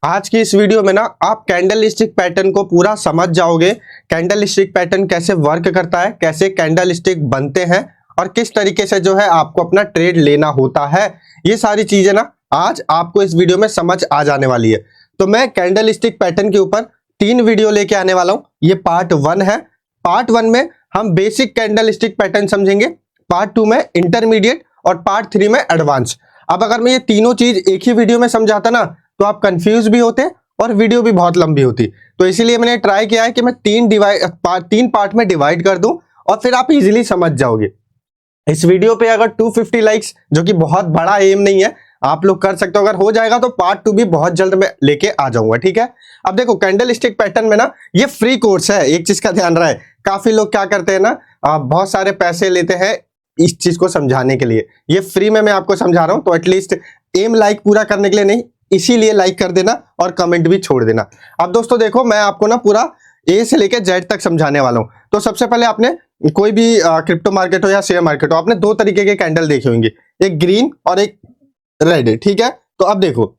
आज की इस वीडियो में ना आप कैंडल स्टिक पैटर्न को पूरा समझ जाओगे। कैंडल स्टिक पैटर्न कैसे वर्क करता है, कैसे कैंडल स्टिक बनते हैं और किस तरीके से जो है आपको अपना ट्रेड लेना होता है। ये सारी चीजें ना आज आपको इस वीडियो में समझ आ जाने वाली है। तो मैं कैंडल स्टिक पैटर्न के ऊपर 3 वीडियो लेके आने वाला हूं। ये पार्ट 1 है। पार्ट 1 में हम बेसिक कैंडल स्टिक पैटर्न समझेंगे, पार्ट 2 में इंटरमीडिएट और पार्ट 3 में एडवांस। अब अगर मैं ये तीनों चीज एक ही वीडियो में समझाता ना तो आप कंफ्यूज भी होते और वीडियो भी बहुत लंबी होती। तो इसीलिए मैंने ट्राई किया है कि मैं 3 पार्ट में डिवाइड कर दूं और फिर आप इजीली समझ जाओगे। इस वीडियो पे अगर 250 लाइक्स, जो कि बहुत बड़ा एम नहीं है, आप लोग कर सकते हो। अगर हो जाएगा तो पार्ट 2 भी बहुत जल्द मैं लेके आ जाऊंगा, ठीक है। अब देखो कैंडल स्टिक पैटर्न में ना ये फ्री कोर्स है, एक चीज का ध्यान रहे। काफी लोग क्या करते हैं ना, बहुत सारे पैसे लेते हैं इस चीज को समझाने के लिए। ये फ्री में मैं आपको समझा रहा हूं, तो एटलीस्ट एम लाइक पूरा करने के लिए नहीं, इसीलिए लाइक कर देना और कमेंट भी छोड़ देना। अब दोस्तों देखो, मैं आपको ना पूरा ए से लेकर जेड तक समझाने वाला हूं। तो सबसे पहले आपने कोई भी क्रिप्टो मार्केट हो या शेयर मार्केट हो, आपने 2 तरीके के कैंडल देखे होंगे, एक ग्रीन और एक रेड, ठीक है। तो अब देखो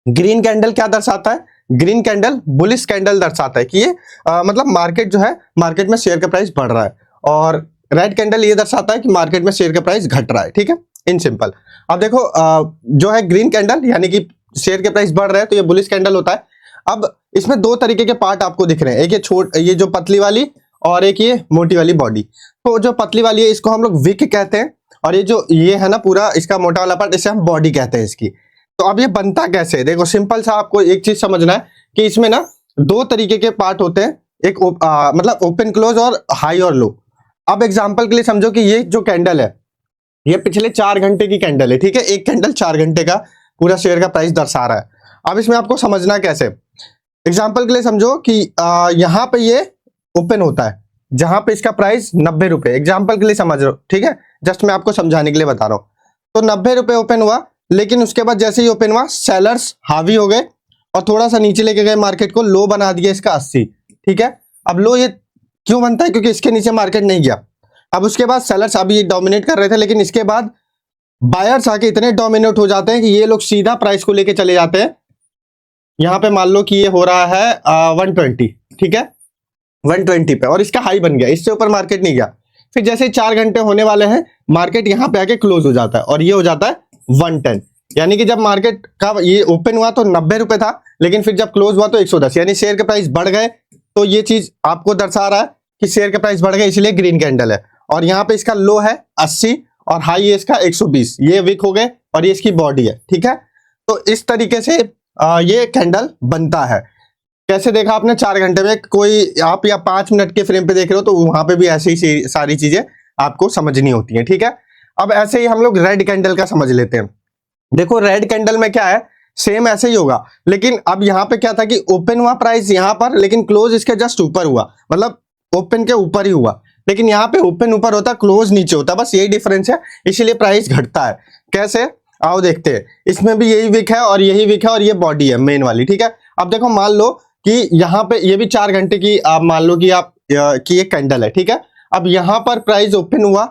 ग्रीन कैंडल क्या दर्शाता है, ग्रीन कैंडल बुलिश कैंडल दर्शाता है कि ये मतलब मार्केट जो है, मार्केट में शेयर का प्राइस बढ़ रहा है। और रेड कैंडल ये दर्शाता है कि मार्केट में शेयर का प्राइस घट रहा है, ठीक है, इन सिंपल। अब देखो जो है ग्रीन कैंडल यानी कि शेयर के प्राइस बढ़ रहे हैं, तो ये बुलिश कैंडल होता है। अब इसमें 2 तरीके के पार्ट आपको दिख रहे हैं, एक ये जो पतली वाली और एक ये मोटी वाली बॉडी। तो जो पतली वाली है इसको हम लोग विक कहते हैं, और ये है ना पूरा इसका मोटा वाला पार्ट, इसे हम बॉडी कहते हैं इसकी। तो अब ये बनता कैसे है, देखो सिंपल सा आपको एक चीज समझना है कि इसमें ना 2 तरीके के पार्ट होते हैं, एक मतलब ओपन क्लोज और हाई और लो। अब एग्जांपल के लिए समझो कि ये जो कैंडल है ये पिछले 4 घंटे की कैंडल है, ठीक है। एक कैंडल 4 घंटे का पूरा शेयर का प्राइस दर्शा रहा है। अब इसमें आपको समझना कैसे, एग्जांपल के लिए समझो कि यहां पे ये ओपन होता है जहां पे इसका प्राइस 90 रुपए, एग्जांपल के लिए समझ लो, ठीक है, जस्ट मैं आपको समझाने के लिए बता रहा हूं। तो 90 रुपए ओपन हुआ, लेकिन उसके बाद जैसे ही ओपन हुआ सेलर्स हावी हो गए और थोड़ा सा नीचे लेके गए, मार्केट को लो बना दिया इसका 80, ठीक है। अब लो ये क्यों बनता है, क्योंकि इसके नीचे मार्केट नहीं गया। अब उसके बाद सेलर्स अभी डोमिनेट कर रहे थे, लेकिन इसके बाद बायर्स आके इतने डोमिनेट हो जाते हैं कि ये लोग सीधा प्राइस को लेके चले जाते हैं। यहां पे मान लो कि ये हो रहा है 120, ठीक है, 120 पे, और इसका हाई बन गया, इससे ऊपर मार्केट नहीं गया। फिर जैसे 4 घंटे होने वाले हैं, मार्केट यहां पे आके क्लोज हो जाता है और ये हो जाता है 110। यानी कि जब मार्केट का ये ओपन हुआ तो 90 रुपए था, लेकिन फिर जब क्लोज हुआ तो 110, यानी शेयर के प्राइस बढ़ गए। तो ये चीज आपको दर्शा रहा है कि शेयर के प्राइस बढ़ गए, इसलिए ग्रीन कैंडल है। और यहाँ पे इसका लो है 80 और हाई है इसका 120, ये वीक हो गए और ये इसकी बॉडी है, ठीक है। तो इस तरीके से ये कैंडल बनता है। कैसे देखा आपने 4 घंटे में, कोई आप या 5 मिनट के फ्रेम पे देख रहे हो तो वहां पे भी ऐसी ही सारी चीजें आपको समझनी होती है, ठीक है। अब ऐसे ही हम लोग रेड कैंडल का समझ लेते हैं। देखो रेड कैंडल में क्या है, सेम ऐसे ही होगा, लेकिन अब यहाँ पे क्या था कि ओपन हुआ प्राइस यहाँ पर, लेकिन क्लोज इसके जस्ट ऊपर हुआ, मतलब ओपन के ऊपर ही हुआ। लेकिन यहाँ पे ओपन ऊपर होता, क्लोज नीचे होता, बस यही डिफरेंस है, इसीलिए प्राइस घटता है। कैसे, आओ देखते हैं। इसमें भी यही विक है और यही विक है और ये बॉडी है मेन वाली, ठीक है। अब देखो मान लो कि यहाँ पे ये भी 4 घंटे की, आप मान लो कि की एक कैंडल है, ठीक है। अब यहाँ पर प्राइस ओपन हुआ,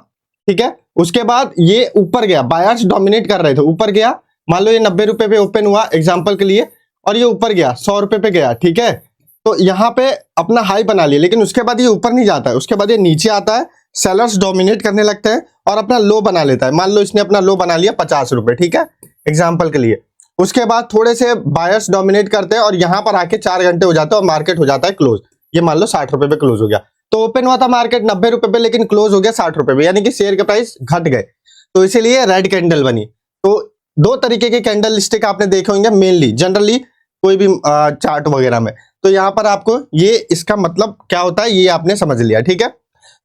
ठीक है, उसके बाद ये ऊपर गया, बायर्स डोमिनेट कर रहे थे, ऊपर गया, मान लो ये 90 रुपए पे ओपन हुआ एग्जाम्पल के लिए, और ये ऊपर गया 100 रुपए पे गया, ठीक है। तो यहाँ पे अपना हाई बना लिया, लेकिन उसके बाद ये ऊपर नहीं जाता है, उसके बाद ये नीचे आता है, सेलर्स डोमिनेट करने लगते हैं और अपना लो बना लेता है। मान लो इसने अपना लो बना लिया 50 रुपए, ठीक है, एग्जाम्पल के लिए। उसके बाद थोड़े से बायर्स डोमिनेट करते हैं और यहाँ पर आके 4 घंटे हो जाते हैं और मार्केट हो जाता है क्लोज। ये मान लो 60 रुपए पे क्लोज हो गया। तो ओपन हुआ था मार्केट 90 रुपए पे, लेकिन क्लोज हो गया 60 रुपए पे, यानी कि शेयर के प्राइस घट गए, तो इसीलिए रेड कैंडल बनी। तो 2 तरीके के कैंडल स्टिक आपने देखे होंगे मेनली, जनरली कोई भी चार्ट वगैरह में। तो यहाँ पर आपको ये इसका मतलब क्या होता है ये आपने समझ लिया, ठीक है।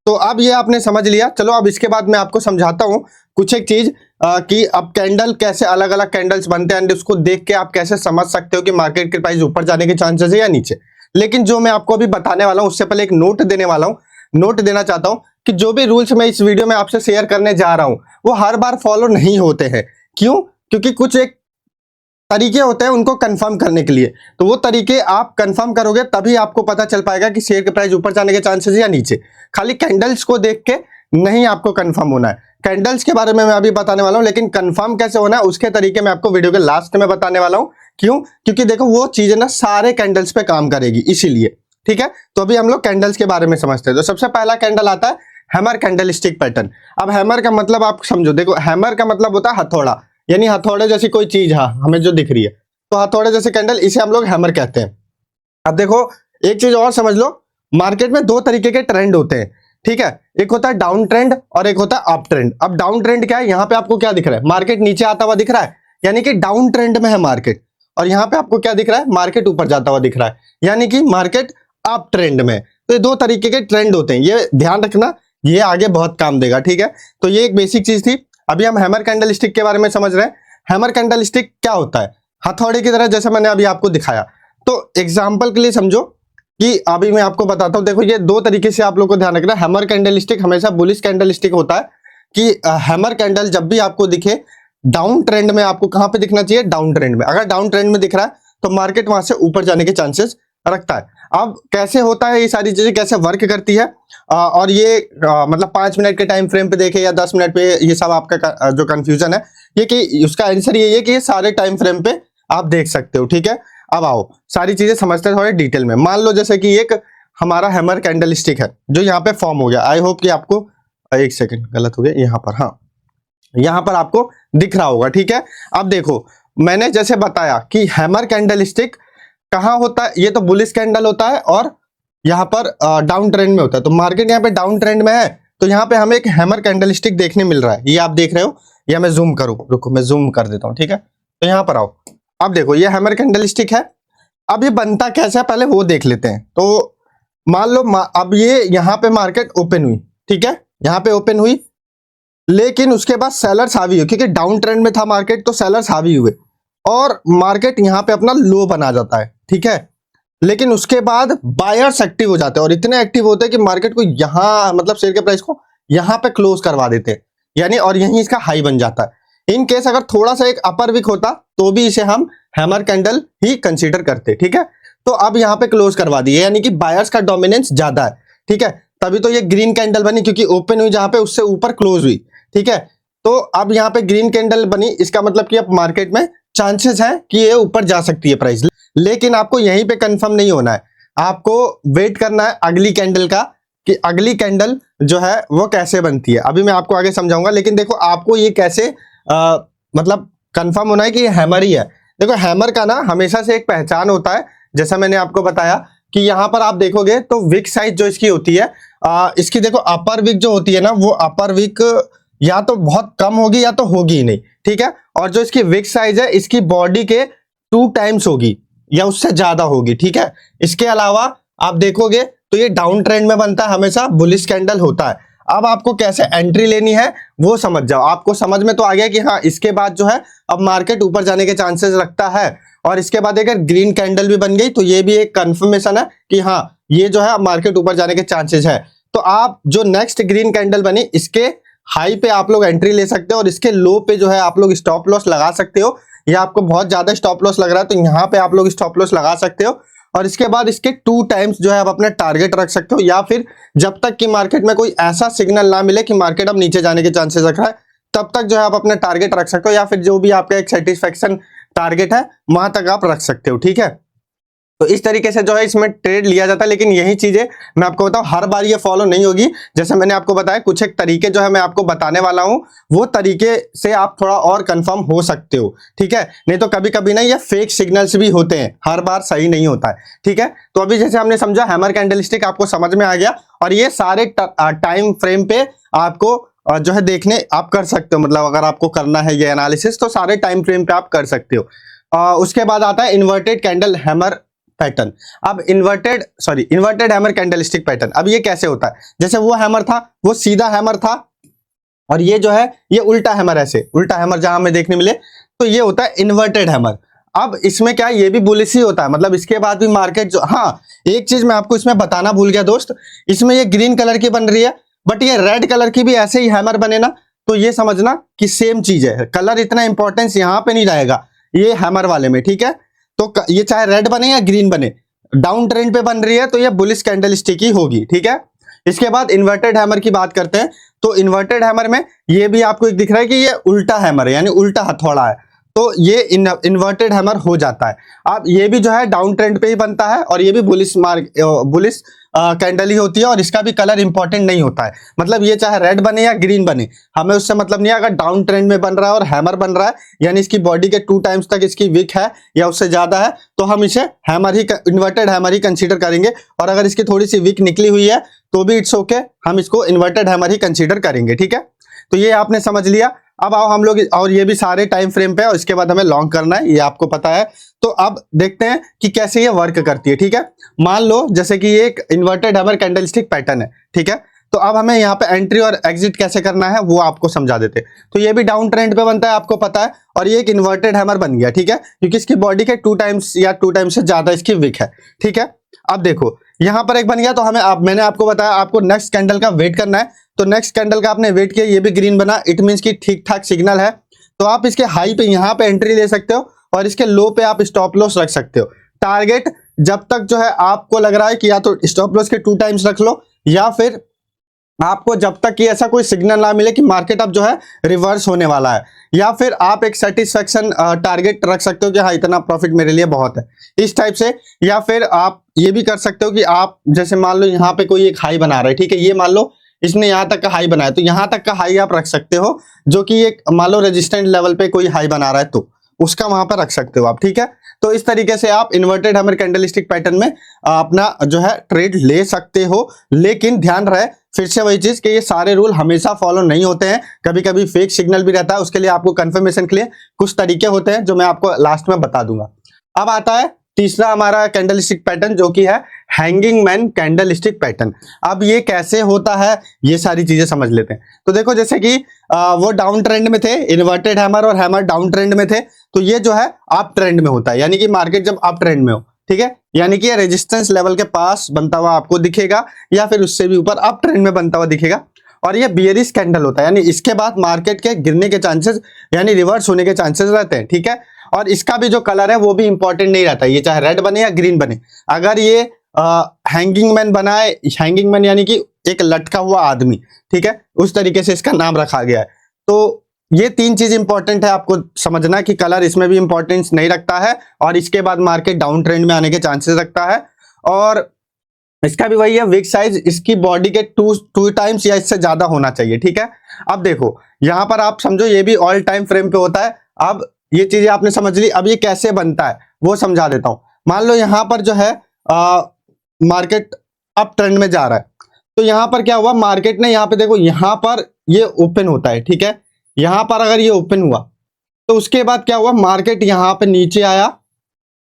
तो अब ये आपने समझ लिया, चलो अब इसके बाद मैं आपको समझाता हूँ कुछ एक चीज कि अब कैंडल कैसे अलग अलग कैंडल्स बनते हैं, एंड उसको देख के आप कैसे समझ सकते हो कि मार्केट के प्राइस ऊपर जाने के चांसेस है या नीचे। लेकिन जो मैं आपको अभी बताने वाला हूँ उससे पहले एक नोट देने वाला हूँ। नोट देना चाहता हूँ कि जो भी रूल्स मैं इस वीडियो में आपसे शेयर करने जा रहा हूँ वो हर बार फॉलो नहीं होते हैं। क्यों? क्योंकि कुछ एक तरीके होते हैं उनको कंफर्म करने के लिए, तो वो तरीके आप कंफर्म करोगे तभी आपको पता चल पाएगा कि शेयर के प्राइस ऊपर जाने के चांसेस या नीचे। खाली कैंडल्स को देख के नहीं आपको कंफर्म होना है। कैंडल्स के बारे में मैं अभी बताने वाला हूं, लेकिन कंफर्म कैसे होना है उसके तरीके मैं आपको वीडियो के लास्ट में बताने वाला हूं। क्यों? क्योंकि देखो वो चीजें ना सारे कैंडल्स पे काम करेगी, इसीलिए। ठीक है, तो अभी हम लोग कैंडल्स के बारे में समझते हैं। तो सबसे पहला कैंडल आता है हैमर कैंडलस्टिक पैटर्न। अब हैमर का मतलब आप समझो, देखो हैमर का मतलब होता है हथौड़ा, यानी हथौड़े जैसी कोई चीज है हमें जो दिख रही है, तो हथौड़े जैसे कैंडल, इसे हम लोग हैमर कहते हैं। अब देखो एक चीज और समझ लो, मार्केट में दो तरीके के ट्रेंड होते हैं। ठीक है, एक होता है डाउन ट्रेंड और एक होता है अप ट्रेंड। अब डाउन ट्रेंड क्या है? यहाँ पे आपको क्या दिख रहा है? मार्केट नीचे आता हुआ दिख रहा है, यानी कि डाउन ट्रेंड में है मार्केट। और यहाँ पे आपको क्या दिख रहा है? मार्केट ऊपर जाता हुआ दिख रहा है, यानी कि मार्केट अप ट्रेंड में। तो ये दो तरीके के ट्रेंड होते हैं, ये ध्यान रखना, ये आगे बहुत काम देगा। ठीक है, तो ये एक बेसिक चीज थी। अभी हम हैमर कैंडलस्टिक के बारे में समझ रहे हैं। हैमर कैंडलस्टिक क्या होता है? हथौड़े की तरह, जैसे मैंने अभी आपको दिखाया। तो एग्जाम्पल के लिए समझो कि अभी मैं आपको बताता हूं। देखो ये दो तरीके से आप लोग को ध्यान रखना है। हैमर कैंडलस्टिक हमेशा बुलिश कैंडलस्टिक होता है कि हैमर कैंडल जब भी आपको दिखे डाउन ट्रेंड में, आपको कहां पे दिखना चाहिए? डाउन ट्रेंड में। अगर डाउन ट्रेंड में दिख रहा है तो मार्केट वहां से ऊपर जाने के चांसेस रखता है। अब कैसे होता है ये सारी चीजें, कैसे वर्क करती है, और ये मतलब 5 मिनट के टाइम फ्रेम पे देखे या 10 मिनट पे, ये सब आपका जो कंफ्यूजन है ये, कि उसका आंसर ये है कि ये सारे टाइम फ्रेम पे आप देख सकते हो। ठीक है, अब आओ सारी चीजें समझते हैं थोड़े डिटेल में। मान लो जैसे कि एक हमारा हैमर कैंडलस्टिक है जो यहाँ पे फॉर्म हो गया। आई होप कि आपको, एक सेकंड गलत हो गया यहाँ पर, हाँ यहाँ पर आपको दिख रहा होगा। ठीक है, अब देखो मैंने जैसे बताया कि हैमर कैंडलस्टिक कहाँ होता है? ये तो बुलिश कैंडल होता है और यहाँ पर डाउन ट्रेंड में होता है। तो मार्केट यहाँ पे डाउन ट्रेंड में है, तो यहाँ पे हमें एक हैमर कैंडलस्टिक देखने मिल रहा है। ये आप देख रहे हो, या मैं जूम करूं? रुको मैं जूम कर देता हूं। ठीक है, तो यहाँ पर आओ। अब देखो ये हैमर कैंडलस्टिक है। अब ये बनता कैसे है पहले वो देख लेते हैं। तो मान लो अब ये यहाँ पे मार्केट ओपन हुई। ठीक है, यहाँ पे ओपन हुई, लेकिन उसके बाद सेलर्स हावी हुए, क्योंकि डाउन ट्रेंड में था मार्केट, तो सेलर्स हावी हुए और मार्केट यहाँ पे अपना लो बना जाता है। ठीक है, लेकिन उसके बाद बायर्स एक्टिव हो जाते हैं, और इतने एक्टिव होते हैं कि मार्केट को यहां, मतलब शेयर के प्राइस को यहां पे क्लोज करवा देते हैं, यानी और यहीं इसका हाई बन जाता है। इन केस अगर थोड़ा सा एक अपर विक होता तो भी इसे हम हैमर कैंडल ही कंसीडर करते। ठीक है, तो अब यहाँ पे क्लोज करवा दिए, यानी कि बायर्स का डोमिनेंस ज्यादा है। ठीक है, तभी तो ये ग्रीन कैंडल बनी, क्योंकि ओपन हुई जहां पे उससे ऊपर क्लोज हुई। ठीक है, तो अब यहाँ पे ग्रीन कैंडल बनी, इसका मतलब कि अब मार्केट में चांसेस है कि ये ऊपर जा सकती है प्राइस। लेकिन आपको यहीं पे कंफर्म नहीं होना है, आपको वेट करना है अगली कैंडल का, कि अगली कैंडल जो है वो कैसे बनती है। अभी मैं आपको आगे समझाऊंगा, लेकिन देखो आपको ये कैसे मतलब कंफर्म होना है कि ये हैमर ही है। देखो हैमर का ना हमेशा से एक पहचान होता है, जैसा मैंने आपको बताया कि यहाँ पर आप देखोगे तो विक साइज जो इसकी होती है, इसकी देखो अपर विक जो होती है ना, वो अपर विक या तो बहुत कम होगी या तो होगी ही नहीं। ठीक है, और जो इसकी विक साइज है इसकी बॉडी के 2 टाइम्स होगी या उससे ज्यादा होगी। ठीक है, इसके अलावा आप देखोगे तो ये डाउन ट्रेंड में बनता है, हमेशा बुलिश कैंडल होता है। अब आपको कैसे एंट्री लेनी है वो समझ जाओ। आपको समझ में तो आ गया कि हाँ इसके बाद जो है अब मार्केट ऊपर जाने के चांसेस रखता है, और इसके बाद अगर ग्रीन कैंडल भी बन गई तो ये भी एक कंफर्मेशन है कि हाँ ये जो है अब मार्केट ऊपर जाने के चांसेस है। तो आप जो नेक्स्ट ग्रीन कैंडल बनी इसके हाई पे आप लोग एंट्री ले सकते हो, और इसके लो पे जो है आप लोग स्टॉप लॉस लगा सकते हो, या आपको बहुत ज्यादा स्टॉप लॉस लग रहा है तो यहाँ पे आप लोग स्टॉप लॉस लगा सकते हो। और इसके बाद इसके 2 टाइम्स जो है आप अपना टारगेट रख सकते हो, या फिर जब तक कि मार्केट में कोई ऐसा सिग्नल ना मिले कि मार्केट अब नीचे जाने के चांसेस रख रहा है, तब तक जो है आप अपना टारगेट रख सकते हो, या फिर जो भी आपका एक सेटिस्फेक्शन टारगेट है वहां तक आप रख सकते हो। ठीक है, तो इस तरीके से जो है इसमें ट्रेड लिया जाता है। लेकिन यही चीजें मैं आपको बताऊं हर बार ये फॉलो नहीं होगी। जैसे मैंने आपको बताया कुछ एक तरीके जो है मैं आपको बताने वाला हूं, वो तरीके से आप थोड़ा और कंफर्म हो सकते हो। ठीक है, नहीं तो कभी कभी ना ये फेक सिग्नल्स भी होते हैं, हर बार सही नहीं होता है। ठीक है, तो अभी जैसे हमने समझा हैमर कैंडलस्टिक आपको समझ में आ गया, और ये सारे टाइम फ्रेम पे आपको जो है देखने आप कर सकते हो, मतलब अगर आपको करना है ये एनालिसिस तो सारे टाइम फ्रेम पे आप कर सकते हो। उसके बाद आता है इन्वर्टेड कैंडल हैमर पैटर्न। अब इन्वर्टेड हैमर कैंडलस्टिक पैटर्न, अब ये कैसे होता है? जैसे वो हैमर था वो सीधा हैमर था, और ये जो है ये उल्टा हैमर, ऐसे उल्टा हैमर जहां हमें देखने मिले, तो ये होता है इन्वर्टेड हैमर। अब इसमें क्या ये भी बुलिश ही होता है, मतलब इसके बाद भी मार्केट जो, हाँ एक चीज मैं आपको इसमें बताना भूल गया दोस्त, इसमें ये ग्रीन कलर की बन रही है, बट ये रेड कलर की भी ऐसे ही हैमर बने ना, तो ये समझना कि सेम चीज है, कलर इतना इंपॉर्टेंस यहां पे नहीं रहेगा ये हैमर वाले में। ठीक है, तो ये चाहे रेड बने या ग्रीन बने, डाउन ट्रेंड पे बन रही है तो ये बुलिश कैंडलस्टिक ही होगी। ठीक है, इसके बाद इन्वर्टेड हैमर की बात करते हैं। तो इन्वर्टेड हैमर में ये भी आपको एक दिख रहा है कि ये उल्टा हैमर है, यानी उल्टा हथौड़ा है, तो ये इन्वर्टेड हैमर हो जाता है। अब ये भी जो है डाउन ट्रेंड पे ही बनता है और ये भी बुलिश कैंडल ही होती है और इसका भी कलर इंपॉर्टेंट नहीं होता है। मतलब ये चाहे रेड बने या ग्रीन बने, हमें उससे मतलब नहीं है। अगर डाउन ट्रेंड में बन रहा है और हैमर बन रहा है, यानी इसकी बॉडी के 2 टाइम्स तक इसकी विक है या उससे ज्यादा है, तो हम इसे हैमर ही, इन्वर्टेड हैमर ही कंसीडर करेंगे। और अगर इसकी थोड़ी सी विक निकली हुई है तो भी इट्स ओके, हम इसको इन्वर्टेड हैमर ही कंसीडर करेंगे। ठीक है, तो ये आपने समझ लिया। अब आओ हम लोग, और ये भी सारे टाइम फ्रेम पे, और इसके बाद हमें लॉन्ग करना है, ये आपको पता है। तो अब देखते हैं कि कैसे ये वर्क करती है। ठीक है, मान लो जैसे कि ये एक इन्वर्टेड हैमर कैंडलस्टिक पैटर्न है। ठीक है, तो अब हमें यहाँ पे एंट्री और एग्जिट कैसे करना है वो आपको समझा देते। तो ये भी डाउन ट्रेंड पे बनता है, आपको पता है, और ये एक इन्वर्टेड हैमर बन गया। ठीक है, क्योंकि इसकी बॉडी के 2 टाइम्स या 2 टाइम्स से ज्यादा इसकी विक है। ठीक है, अब देखो यहां पर एक बन गया, तो हमें मैंने आपको बताया आपको नेक्स्ट कैंडल का वेट करना है। तो नेक्स्ट कैंडल का आपने वेट किया, ये भी ग्रीन बना, इट मींस कि ठीक ठाक सिग्नल है। तो आप इसके हाई पे यहां पे एंट्री ले सकते हो और इसके लो पे आप स्टॉप लॉस रख सकते हो। टारगेट जब तक जो है आपको लग रहा है कि या तो स्टॉप लॉस के 2 टाइम्स रख लो, या फिर आपको जब तक कि ऐसा कोई सिग्नल ना मिले कि मार्केट अब जो है रिवर्स होने वाला है, या फिर आप एक सेटिस्फेक्शन टारगेट रख सकते हो कि हाँ इतना प्रॉफिट मेरे लिए बहुत है, इस टाइप से। या फिर आप ये भी कर सकते हो कि आप जैसे मान लो यहाँ पे कोई एक हाई बना रहा है। ठीक है, ये मान लो इसने यहाँ तक का हाई बनाया, तो यहाँ तक का हाई आप रख सकते हो, जो कि एक मान लो रेजिस्टेंट लेवल पे कोई हाई बना रहा है तो उसका वहां पर रख सकते हो आप। ठीक है, तो इस तरीके से आप इन्वर्टेड हैमर कैंडलस्टिक पैटर्न में अपना जो है ट्रेड ले सकते हो। लेकिन ध्यान रहे फिर से वही चीज कि ये सारे रूल हमेशा फॉलो नहीं होते हैं, कभी कभी फेक सिग्नल भी रहता है। उसके लिए आपको कंफर्मेशन के लिए कुछ तरीके होते हैं जो मैं आपको लास्ट में बता दूंगा। अब आता है तीसरा हमारा कैंडलस्टिक पैटर्न, जो कि है हैंगिंग मैन कैंडलस्टिक पैटर्न। अब ये कैसे होता है ये सारी चीजें समझ लेते हैं। तो देखो जैसे कि वो डाउन ट्रेंड में थे, इन्वर्टेड हैमर और हैमर डाउन ट्रेंड में थे, तो ये जो है अप ट्रेंड में होता है, यानी कि मार्केट जब अप ट्रेंड में हो। ठीक है, यानी कि ये रेजिस्टेंस लेवल के पास बनता हुआ आपको दिखेगा, या फिर उससे भी ऊपर अप ट्रेंड में बनता हुआ दिखेगा। और ये बियरिश कैंडल होता है, यानी इसके बाद मार्केट के गिरने के चांसेस, यानी रिवर्स होने के चांसेस रहते हैं। ठीक है, और इसका भी जो कलर है वो भी इंपॉर्टेंट नहीं रहता, ये चाहे रेड बने या ग्रीन बने। अगर ये हैंगिंग मैन बना है, हैंगिंग मैन यानी कि एक लटका हुआ आदमी, ठीक है, उस तरीके से इसका नाम रखा गया है। तो ये 3 चीज इंपॉर्टेंट है आपको समझना, कि कलर इसमें भी इंपॉर्टेंस नहीं रखता है, और इसके बाद मार्केट डाउन ट्रेंड में आने के चांसेस रखता है। और इसका भी वही है, विक साइज इसकी बॉडी के 2 टाइम्स या इससे ज्यादा होना चाहिए। ठीक है, अब देखो यहां पर आप समझो ये भी ऑल टाइम फ्रेम पे होता है। अब ये चीजें आपने समझ ली, अब ये कैसे बनता है वो समझा देता हूं। मान लो यहां पर जो है मार्केट अप ट्रेंड में जा रहा है, तो यहां पर क्या हुआ, मार्केट ने यहाँ पे देखो यहां पर ये ओपन होता है। ठीक है, यहां पर अगर ये ओपन हुआ तो उसके बाद क्या हुआ, मार्केट यहां पे नीचे आया,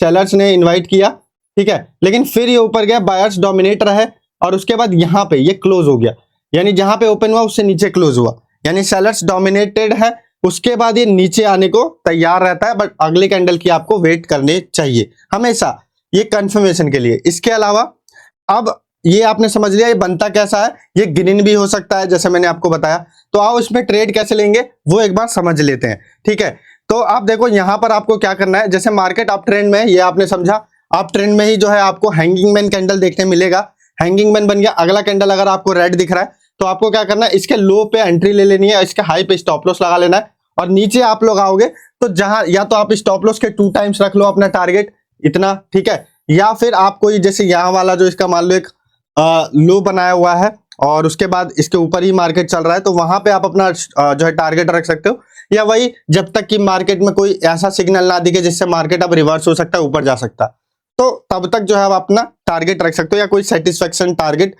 सेलर्स ने इनवाइट किया। ठीक है, लेकिन फिर ये ऊपर गया, बायर्स डोमिनेट रहे, और उसके बाद यहां पे ये क्लोज हो गया, यानी जहां पे ओपन हुआ उससे नीचे क्लोज हुआ, यानी सेलर्स डोमिनेटेड है। उसके बाद ये नीचे आने को तैयार रहता है, बट अगले कैंडल की आपको वेट करने चाहिए हमेशा, ये कंफर्मेशन के लिए। इसके अलावा अब ये आपने समझ लिया ये बनता कैसा है, ये ग्रीन भी हो सकता है जैसे मैंने आपको बताया। तो आओ इसमें ट्रेड कैसे लेंगे वो एक बार समझ लेते हैं। ठीक है, तो आप देखो यहां पर आपको क्या करना है, जैसे मार्केट अप ट्रेंड में, ये आपने समझा, अप ट्रेंड में ही जो है आपको हैंगिंग मैन कैंडल देखने मिलेगा। हैंगिंग मैन बन गया, अगला कैंडल अगर आपको रेड दिख रहा है तो आपको क्या करना है, इसके लो पे एंट्री ले लेनी है, इसके हाई पे स्टॉप लॉस लगा लेना है, और नीचे आप लोग आओगे तो जहां या तो आप स्टॉप लॉस के 2 टाइम्स रख लो अपना टारगेट इतना। ठीक है, या फिर आप कोई जैसे यहाँ वाला जो इसका मान लो एक लो बनाया हुआ है और उसके बाद इसके ऊपर ही मार्केट चल रहा है, तो वहां पे आप अपना जो है टारगेट रख सकते हो। या वही जब तक कि मार्केट में कोई ऐसा सिग्नल ना दिखे जिससे मार्केट अब रिवर्स हो सकता है, ऊपर जा सकता है, तो तब तक जो है आप अपना टारगेट रख सकते हो, या कोई सेटिस्फेक्शन टारगेट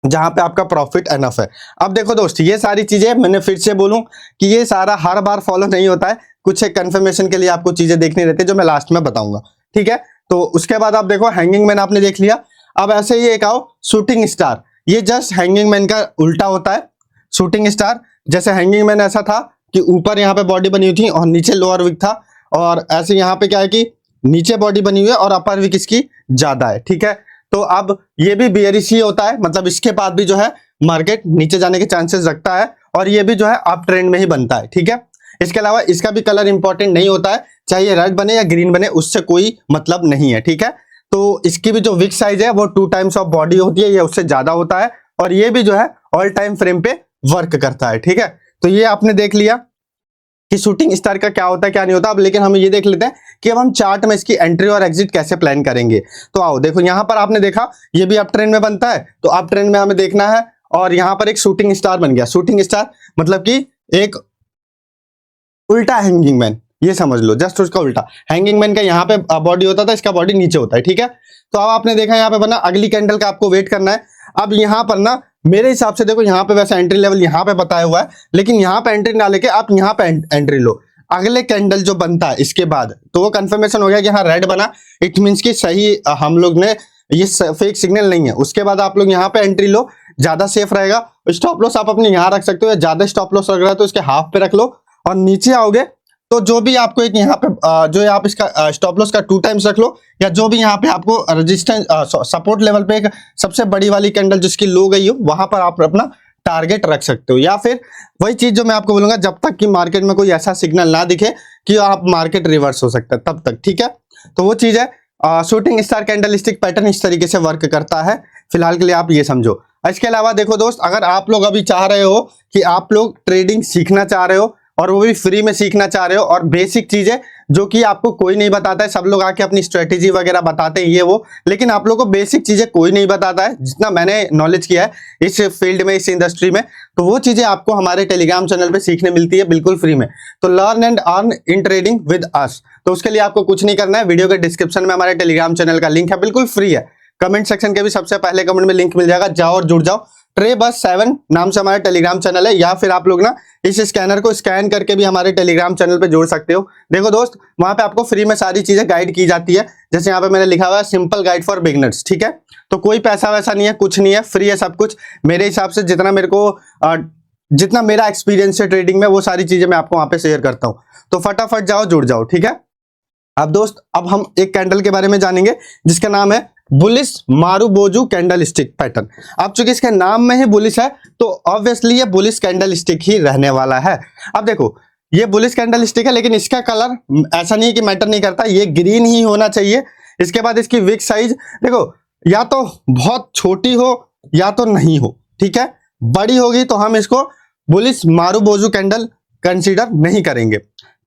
जहां पे आपका प्रॉफिट एनफ है। अब देखो दोस्त, ये सारी चीजें मैंने फिर से बोलूं कि ये सारा हर बार फॉलो नहीं होता है, कुछ एक कंफर्मेशन के लिए आपको चीजें देखनी रहती है जो मैं लास्ट में बताऊंगा। ठीक है, तो उसके बाद आप देखो हैंगिंग मैन आपने देख लिया। अब ऐसे ही एक आओ शूटिंग स्टार, ये जस्ट हैंगिंग मैन का उल्टा होता है। शूटिंग स्टार जैसे हैंगिंग मैन ऐसा था कि ऊपर यहाँ पे बॉडी बनी हुई थी और नीचे लोअर विक था, और ऐसे यहाँ पे क्या है कि नीचे बॉडी बनी हुई है और अपर विक इसकी ज्यादा है। ठीक है, तो अब ये भी बेयरिश ही होता है, मतलब इसके बाद भी जो है मार्केट नीचे जाने के चांसेस रखता है, और ये भी जो है अप ट्रेंड में ही बनता है। ठीक है, इसके अलावा इसका भी कलर इंपॉर्टेंट नहीं होता है, चाहे ये रेड बने या ग्रीन बने, उससे कोई मतलब नहीं है। ठीक है, तो इसकी भी जो विक साइज है वो 2 टाइम्स ऑफ बॉडी होती है, ये उससे ज्यादा होता है, और ये भी जो है ऑल टाइम फ्रेम पे वर्क करता है। ठीक है, तो ये आपने देख लिया कि शूटिंग स्टार का क्या होता है क्या नहीं होता। अब लेकिन हम ये देख लेते हैं कि अब हम चार्ट में इसकी एंट्री और एग्जिट कैसे प्लान करेंगे। तो आओ देखो, यहां पर आपने देखा ये भी अप ट्रेंड में बनता है, तो अप ट्रेंड में हमें देखना है। और यहां पर एक शूटिंग स्टार बन गया। शूटिंग स्टार मतलब कि एक उल्टा हैंगिंग मैन, ये समझ लो, जस्ट उसका उल्टा। हैंगिंग मैन का यहाँ पे बॉडी होता था, इसका बॉडी नीचे होता है। ठीक है, तो अब आपने देखा यहाँ पे बना, अगली कैंडल का आपको वेट करना है। अब यहाँ पर ना मेरे हिसाब से देखो, यहाँ पे वैसे एंट्री लेवल यहाँ पे बताया हुआ है, लेकिन यहाँ पे एंट्री ना लेके आप यहाँ पे एंट्री लो। अगले कैंडल जो बनता है इसके बाद, तो वो कंफर्मेशन हो गया कि हाँ रेड बना, इट मीन्स कि सही हम लोग ने, ये फेक सिग्नल नहीं है। उसके बाद आप लोग यहाँ पे एंट्री लो, ज्यादा सेफ रहेगा। स्टॉप लॉस आप अपने यहाँ रख सकते हो, या ज्यादा स्टॉप लॉस लग रहा है तो इसके हाफ पे रख लो। और नीचे आओगे तो जो भी आपको एक यहाँ पे जो आप इसका स्टॉप लॉस का 2 टाइम्स रख लो, या जो भी यहाँ पे आपको रेजिस्टेंस सपोर्ट लेवल पे एक सबसे बड़ी वाली कैंडल जिसकी लो गई हो, वहां पर आप अपना टारगेट रख सकते हो। या फिर वही चीज जो मैं आपको बोलूंगा, जब तक कि मार्केट में कोई ऐसा सिग्नल ना दिखे कि आप मार्केट रिवर्स हो सकता है तब तक। ठीक है, तो वो चीज है शूटिंग स्टार कैंडलस्टिक पैटर्न इस तरीके से वर्क करता है। फिलहाल के लिए आप ये समझो। इसके अलावा देखो दोस्त, अगर आप लोग अभी चाह रहे हो कि आप लोग ट्रेडिंग सीखना चाह रहे हो, और वो भी फ्री में सीखना चाह रहे हो, और बेसिक चीजें जो कि आपको कोई नहीं बताता है, सब लोग आके अपनी स्ट्रेटेजी वगैरह बताते हैं ये वो, लेकिन आप लोगों को बेसिक चीजें कोई नहीं बताता है, जितना मैंने नॉलेज किया है इस फील्ड में, इस इंडस्ट्री में, तो वो चीजें आपको हमारे टेलीग्राम चैनल पे सीखने मिलती है बिल्कुल फ्री में। तो learn and earn in trading with us. तो उसके लिए आपको कुछ नहीं करना है, वीडियो के डिस्क्रिप्शन में हमारे टेलीग्राम चैनल का लिंक है, बिल्कुल फ्री है। कमेंट सेक्शन के भी सबसे पहले कमेंट में लिंक मिल जाएगा, जाओ और जुड़ जाओ। ट्रे बस 7 नाम से हमारा टेलीग्राम चैनल है, या फिर आप लोग ना इस स्कैनर को स्कैन करके भी हमारे टेलीग्राम चैनल पे जोड़ सकते हो। देखो दोस्त, वहां पे आपको फ्री में सारी चीजें गाइड की जाती है, जैसे यहाँ पे मैंने लिखा हुआ है सिंपल गाइड फॉर बिगिनर्स। ठीक है, तो कोई पैसा वैसा नहीं है, कुछ नहीं है, फ्री है सब कुछ। मेरे हिसाब से जितना मेरे को जितना मेरा एक्सपीरियंस है ट्रेडिंग में, वो सारी चीजें मैं आपको वहां पे शेयर करता हूँ। तो फटाफट जाओ, जुड़ जाओ। ठीक है, अब दोस्त, अब हम एक कैंडल के बारे में जानेंगे जिसका नाम है bullish marubozu candle stick pattern. अब चूंकि इसके नाम में ही बुलिश है, तो ऑब्वियसली ये बुलिश कैंडल स्टिक ही रहने वाला है। अब देखो, ये बुलिश कैंडल स्टिक है, लेकिन इसका कलर ऐसा नहीं है कि मैटर नहीं करता, ये ग्रीन ही होना चाहिए। इसके बाद इसकी विक साइज देखो, या तो बहुत छोटी हो या तो नहीं हो। ठीक है, बड़ी होगी तो हम इसको बुलिश मारुबोजू कैंडल कंसीडर नहीं करेंगे।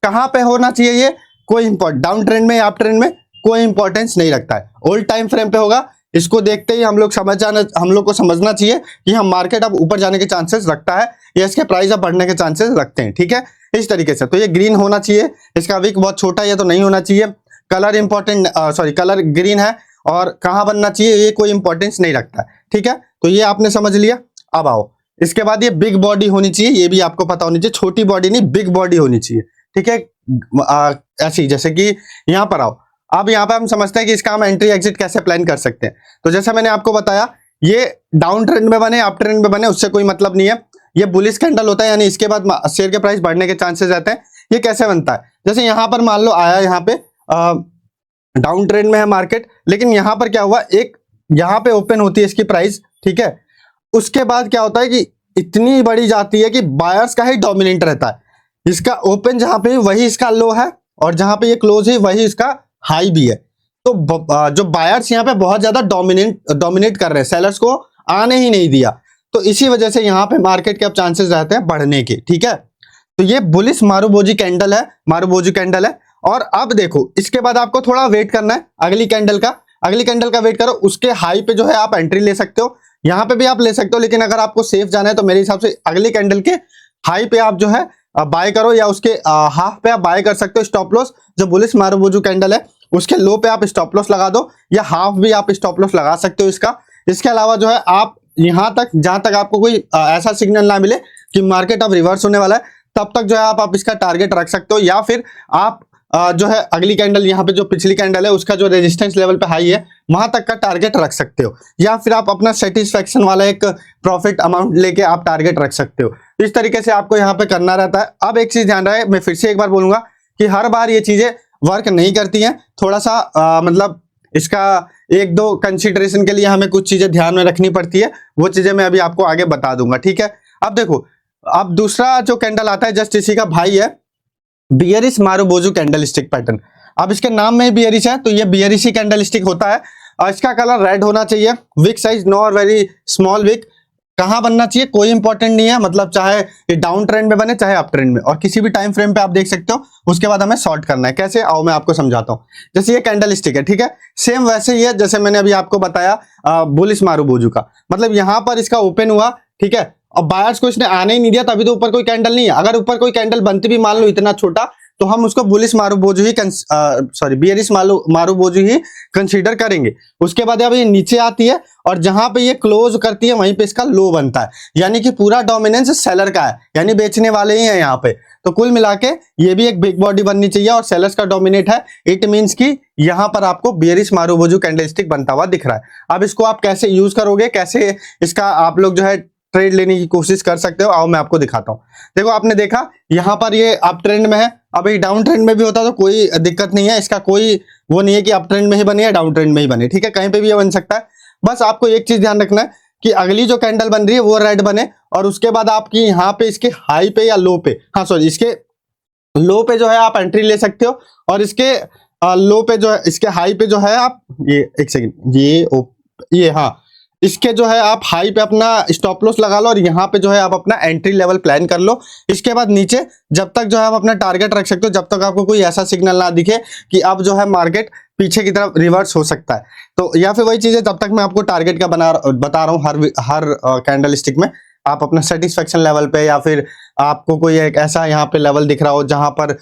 कहां पे होना चाहिए ये, कोई इंपॉर्टेंट डाउन ट्रेंड में या अप ट्रेंड में कोई इंपॉर्टेंस नहीं रखता है, ओल्ड टाइम फ्रेम पे होगा। इसको देखते ही हम लोग को समझना चाहिए कि हम मार्केट अब ऊपर जाने के चांसेस रखता है, या इसके प्राइस अब बढ़ने के चांसेस रखते हैं। ठीक है, इस तरीके से। तो ये ग्रीन होना चाहिए, इसका विक बहुत छोटा है तो नहीं होना चाहिए। कलर इंपॉर्टेंट कलर ग्रीन है, और कहाँ बनना चाहिए ये कोई इंपॉर्टेंस नहीं रखता है। ठीक है, तो ये आपने समझ लिया। अब आओ, इसके बाद ये बिग बॉडी होनी चाहिए, ये भी आपको पता होनी चाहिए, छोटी बॉडी नहीं बिग बॉडी होनी चाहिए। ठीक है, ऐसी जैसे कि यहाँ पर आओ, अब यहाँ पे हम समझते हैं कि इसका हम एंट्री एग्जिट कैसे प्लान कर सकते हैं। तो जैसा मैंने आपको बताया, ये डाउन ट्रेंड में बने अप ट्रेंड में बने उससे कोई मतलब नहीं है, ये बुलिश कैंडल होता है, यानी इसके बाद शेयर के प्राइस बढ़ने के चांसेस रहते हैं। ये कैसे बनता है, जैसे यहाँ पर मान लो आया, यहाँ पे डाउन ट्रेंड में है मार्केट, लेकिन यहाँ पर क्या हुआ, एक यहाँ पे ओपन होती है इसकी प्राइस। ठीक है, उसके बाद क्या होता है कि इतनी बड़ी जाती है कि बायर्स का ही डोमिनेंट रहता है। इसका ओपन जहां पे वही इसका लो है, और जहां पे ये क्लोज है वही इसका हाई भी है। तो जो बायर्स यहाँ पे बहुत ज्यादा डोमिनेट कर रहे हैं, सेलर्स को आने ही नहीं दिया, तो इसी वजह से यहाँ पे मार्केट के अब चांसेस रहते हैं बढ़ने के। ठीक है, तो ये बुलिश मारुबोजू कैंडल है। और अब देखो, इसके बाद आपको थोड़ा वेट करना है अगली कैंडल का वेट करो। उसके हाई पे जो है आप एंट्री ले सकते हो, यहाँ पे भी आप ले सकते हो, लेकिन अगर आपको सेफ जाना है तो मेरे हिसाब से अगली कैंडल के हाई पे आप जो है बाय करो, या उसके हाफ पे आप बाय कर सकते हो। स्टॉप लॉस जो बुलिश मारुबोजू कैंडल है उसके लो पे आप स्टॉप लॉस लगा दो, या हाफ भी आप स्टॉप लॉस लगा सकते हो इसका। इसके अलावा जो है आप यहां तक, जहां तक आपको कोई ऐसा सिग्नल ना मिले कि मार्केट अब रिवर्स होने वाला है, तब तक जो है आप इसका टारगेट रख सकते हो। या फिर आप जो है अगली कैंडल, यहाँ पे जो पिछली कैंडल है उसका जो रेजिस्टेंस लेवल पे हाई है वहां तक का टारगेट रख सकते हो, या फिर आप अपना सेटिस्फेक्शन वाला एक प्रॉफिट अमाउंट लेके आप टारगेट रख सकते हो। इस तरीके से आपको यहाँ पे करना रहता है। अब एक चीज ध्यान रहे, मैं फिर से एक बार बोलूंगा कि हर बार ये चीजें वर्क नहीं करती हैं, थोड़ा सा मतलब इसका 1-2 कंसिडरेशन के लिए हमें कुछ चीजें ध्यान में रखनी पड़ती है, वो चीजें मैं अभी आपको आगे बता दूंगा। ठीक है, अब देखो, अब दूसरा जो कैंडल आता है जस्ट इसी का भाई है, bearish marubozu candle stick pattern. अब इसके नाम में बियरिश है, तो ये बियरिश ही कैंडल स्टिक होता है। इसका कलर रेड होना चाहिए, विक साइज नो और वेरी स्मॉल विक, कहाँ बनना चाहिए कोई इंपॉर्टेंट नहीं है, मतलब चाहे ये डाउन ट्रेंड में बने चाहे अप ट्रेंड में, और किसी भी टाइम फ्रेम पे आप देख सकते हो। उसके बाद हमें सॉर्ट करना है, कैसे आओ मैं आपको समझाता हूँ। जैसे ये कैंडल स्टिक है, ठीक है, सेम वैसे ही है जैसे मैंने अभी आपको बताया बुलिश मारुबोजू का, मतलब यहाँ पर इसका ओपन हुआ, ठीक है, अब बायर्स को इसने आने ही नहीं दिया, तभी तो ऊपर कोई कैंडल नहीं है। अगर ऊपर कोई कैंडल बनती भी मान लो इतना छोटा, तो हम उसको बुलिश मारुबोजू ही बियरिश मारुबोजू ही कंसीडर करेंगे। उसके बाद अब ये नीचे आती है और जहां पे ये क्लोज करती है वहीं पे इसका लो बनता है, यानी कि पूरा डोमिनेंस सेलर का है, यानी बेचने वाले ही हैं यहाँ पे। तो कुल मिला के ये भी एक बिग बॉडी बननी चाहिए और सेलर्स का डोमिनेट है। इट मींस कि यहाँ पर आपको बियरिश मारुबोजू कैंडलस्टिक बनता हुआ दिख रहा है। अब इसको आप कैसे यूज करोगे, कैसे इसका आप लोग जो है ट्रेड लेने की कोशिश कर सकते हो, आओ मैं आपको दिखाता हूं। देखो आपने देखा यहाँ पर ये अप ट्रेंड में है, अब ये डाउन ट्रेंड में भी होता तो कोई दिक्कत नहीं है, इसका कोई वो नहीं है कि अप ट्रेंड में ही बने या डाउन ट्रेंड में ही बने, ठीक है, कहीं पे भी ये बन सकता है। बस आपको एक चीज ध्यान रखना है कि अगली जो कैंडल बन रही है वो रेड बने, और उसके बाद आपकी यहाँ पे इसके हाई पे या लो पे, हाँ सॉरी इसके लो पे जो है आप एंट्री ले सकते हो, और इसके लो पे जो है, इसके हाई पे जो है आप ये एक सेकंड ये हाँ इसके जो है आप हाई पे अपना स्टॉप लॉस लगा लो, और यहाँ पे जो है आप अपना एंट्री लेवल प्लान कर लो। इसके बाद नीचे जब तक जो है आप अपना टारगेट रख सकते हो, जब तक आपको कोई ऐसा सिग्नल ना दिखे कि अब जो है मार्केट पीछे की तरफ रिवर्स हो सकता है, तो या फिर वही चीज है, तब तक मैं आपको टारगेट का बता रहा हूँ हर कैंडल स्टिक में आप अपना सेटिस्फेक्शन लेवल पे, या फिर आपको कोई एक ऐसा यहाँ पे लेवल दिख रहा हो जहां पर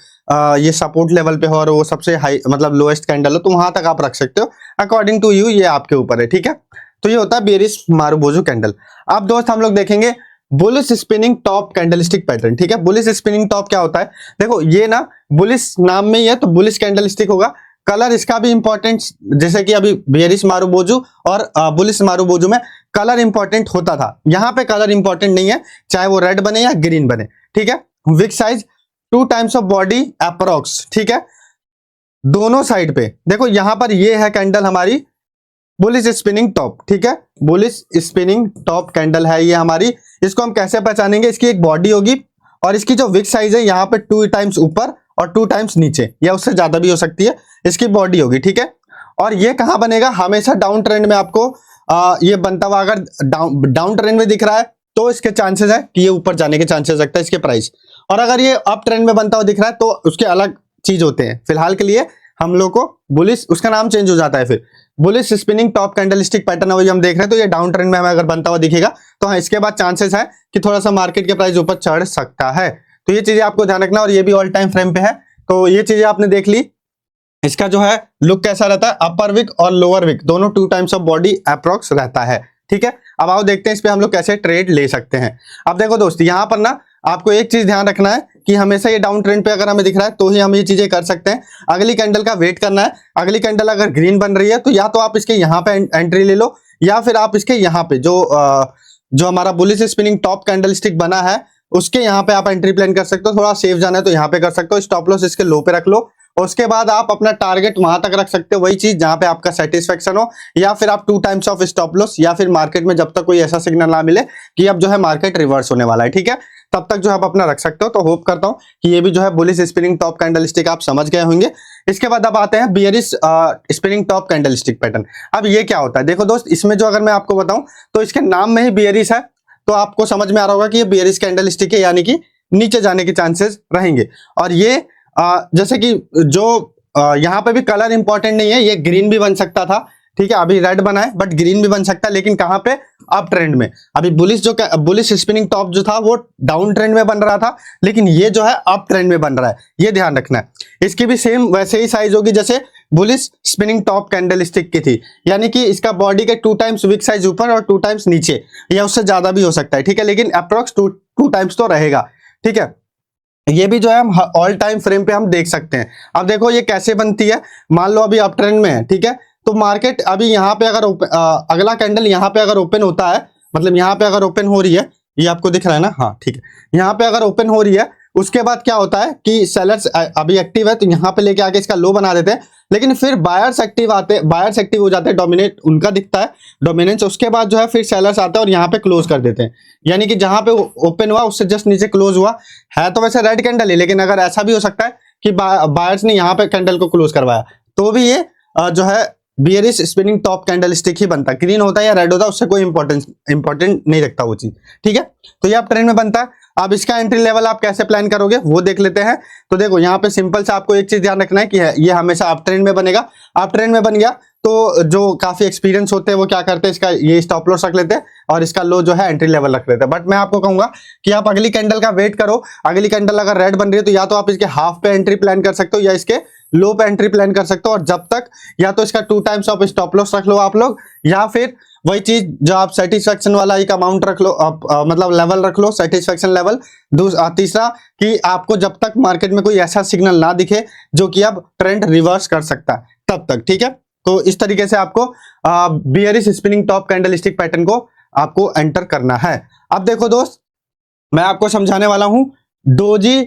ये सपोर्ट लेवल पे हो और वो सबसे हाई मतलब लोएस्ट कैंडल हो, तो वहां तक आप रख सकते हो, अकॉर्डिंग टू यू, ये आपके ऊपर है, ठीक है। तो ये होता है बियरिश मारुबोजू कैंडल। अब दोस्त हम लोग देखेंगे bullish spinning top candlestick pattern, ठीक है। बुलिश स्पिनिंग टॉप क्या होता है, देखो ये ना बुलिश नाम में ही है, तो बुलिश कैंडलस्टिक होगा। कलर इसका भी इंपॉर्टेंट, जैसे कि अभी बियरिश मारुबोजू और बुलिश मारुबोजू में कलर इंपॉर्टेंट होता था, यहाँ पे कलर इंपॉर्टेंट नहीं है, चाहे वो रेड बने या ग्रीन बने, ठीक है। Wick size 2 times of body approx, ठीक है, दोनों साइड पे। देखो यहां पर ये है कैंडल हमारी बुलिश स्पिनिंग टॉप, ठीक है, बुलिश स्पिनिंग टॉप कैंडल है ये हमारी। इसको हम कैसे पहचानेंगे, इसकी एक बॉडी होगी और इसकी जो विक साइज है यहाँ पे 2 टाइम्स ऊपर और 2 टाइम्स नीचे, या उससे ज्यादा भी हो सकती है, इसकी बॉडी होगी, ठीक है। और ये कहां बनेगा, हमेशा डाउन ट्रेंड में आपको ये बनता हुआ, अगर डाउन ट्रेंड में दिख रहा है तो इसके चांसेस है कि ये ऊपर जाने के चांसेस रखता है इसके प्राइस, और अगर ये अप ट्रेंड में बनता हुआ दिख रहा है तो उसके अलग चीज होते हैं। फिलहाल के लिए हम लोग को बुलिश, उसका नाम चेंज हो जाता है फिर, bullish spinning top candlestick pattern वही हम देख रहे हैं, तो ये डाउन ट्रेंड में हमें अगर बनता हुआ दिखेगा तो हाँ इसके बाद चांसेस है कि थोड़ा सा मार्केट के प्राइस ऊपर चढ़ सकता है। तो ये चीजें आपको ध्यान रखना, और ये भी ऑल टाइम फ्रेम पे है, तो ये चीजें आपने देख ली। इसका जो है लुक कैसा रहता है, अपर विक और लोअर विक दोनों 2 टाइम्स ऑफ बॉडी अप्रोक्स रहता है, ठीक है। अब आओ देखते हैं इस पे हम लोग कैसे ट्रेड ले सकते हैं। अब देखो दोस्त, यहाँ पर ना आपको एक चीज ध्यान रखना है कि हमेशा ये डाउन ट्रेंड पे अगर हमें दिख रहा है तो ही हम ये चीजें कर सकते हैं। अगली कैंडल का वेट करना है, अगली कैंडल अगर ग्रीन बन रही है तो या तो आप इसके यहाँ पे एंट्री ले लो, या फिर आप इसके यहाँ पे जो हमारा बुलिश स्पिनिंग टॉप कैंडलस्टिक बना है उसके यहाँ पे आप एंट्री प्लान कर सकते हो। थोड़ा सेफ जाना है तो यहाँ पे कर सकते हो, स्टॉप लॉस इसके लो पे रख लो, और उसके बाद आप अपना टारगेट वहां तक रख सकते हो, वही चीज जहां पे आपका सेटिस्फेक्शन हो, या फिर आप 2 टाइम्स ऑफ स्टॉप लॉस, या फिर मार्केट में जब तक कोई ऐसा सिग्नल ना मिले कि अब जो है मार्केट रिवर्स होने वाला है, ठीक है, तब तक जो है आप अपना रख सकते हो। तो होप करता हूं कि ये भी जो है बुलिश स्पिनिंग टॉप कैंडलस्टिक आप समझ गए होंगे। इसके बाद अब आते हैं bearish spinning top candlestick pattern. अब ये क्या होता है, देखो दोस्त, इसमें जो अगर मैं आपको बताऊं तो इसके नाम में ही बियरिश है, तो आपको समझ में आ रहा होगा कि ये बियरिश कैंडलस्टिक है, यानी कि नीचे जाने के चांसेस रहेंगे। और ये जैसे कि जो यहाँ पे भी कलर इंपॉर्टेंट नहीं है, ये ग्रीन भी बन सकता था, ठीक है, अभी रेड बना है बट ग्रीन भी बन सकता है, लेकिन कहां पे, अप ट्रेंड में। अभी बुलिश स्पिनिंग टॉप जो था वो डाउन ट्रेंड में बन रहा था, लेकिन ये जो है अप ट्रेंड में बन रहा है, ये ध्यान रखना है। इसकी भी सेम वैसे ही साइज होगी जैसे बुलिश स्पिनिंग टॉप कैंडलस्टिक की थी, यानी कि इसका बॉडी के 2 टाइम्स विक साइज ऊपर और 2 टाइम्स नीचे, या उससे ज्यादा भी हो सकता है, ठीक है, लेकिन अप्रोक्स 2 टाइम्स तो रहेगा, ठीक है। ये भी जो है हम ऑल टाइम फ्रेम पे हम देख सकते हैं। अब देखो ये कैसे बनती है, मान लो अभी अप ट्रेंड में है, ठीक है, तो मार्केट अभी यहाँ पे अगर अगला कैंडल यहाँ पे अगर ओपन होता है, मतलब यहाँ पे अगर ओपन हो रही है, ये आपको दिख रहा है ना, हाँ ठीक है, यहाँ पे अगर ओपन हो रही है, उसके बाद क्या होता है कि सेलर्स अभी एक्टिव है तो यहाँ पे लेके आके इसका लो बना देते हैं, लेकिन फिर बायर्स एक्टिव हो जाते हैं, डोमिनेट उनका दिखता है डोमिनेंस, उसके बाद जो है फिर सेलर्स आते हैं और यहाँ पे क्लोज कर देते हैं, यानी कि जहां पे ओपन हुआ उससे जस्ट नीचे क्लोज हुआ है, तो वैसे रेड कैंडल है, लेकिन अगर ऐसा भी हो सकता है कि बायर्स ने यहाँ पे कैंडल को क्लोज करवाया तो भी ये जो है बियरिश स्पिनिंग टॉप कैंडलस्टिक ही बनता है। ग्रीन होता है या रेड होता है उससे कोई इंपॉर्टेंट नहीं रखता वो चीज, ठीक है। तो ये आप ट्रेंड में बनता है। अब इसका एंट्री लेवल आप कैसे प्लान करोगे वो देख लेते हैं। तो देखो यहाँ पे सिंपल से आपको एक चीज ध्यान रखना है कि ये हमेशा अप ट्रेंड में बनेगा। अप ट्रेंड में बन गया तो जो काफी एक्सपीरियंस होते हैं वो क्या करते हैं, इसका ये स्टॉप लॉस रख लेते हैं और इसका लो जो है एंट्री लेवल रख लेते हैं। बट मैं आपको कहूंगा कि आप अगली कैंडल का वेट करो। अगली कैंडल अगर रेड बन रही है तो या तो आप इसके हाफ पे एंट्री प्लान कर सकते हो या इसके लो पे एंट्री प्लान कर सकते हो। और जब तक या तो इसका 2 टाइम्स ऑफ स्टॉप लॉस रख लो आप लोग, या फिर वही चीज जो आप सेटिस्फेक्शन वाला एक अमाउंट रख लो, मतलब लेवल रख लो, सेटिस्फेक्शन लेवल। तीसरा कि आपको जब तक मार्केट में कोई ऐसा सिग्नल ना दिखे जो कि अब ट्रेंड रिवर्स कर सकता है तब तक, ठीक है। तो इस तरीके से आपको bearish spinning top candlestick pattern को आपको एंटर करना है। अब देखो दोस्त, मैं आपको समझाने वाला हूं डोजी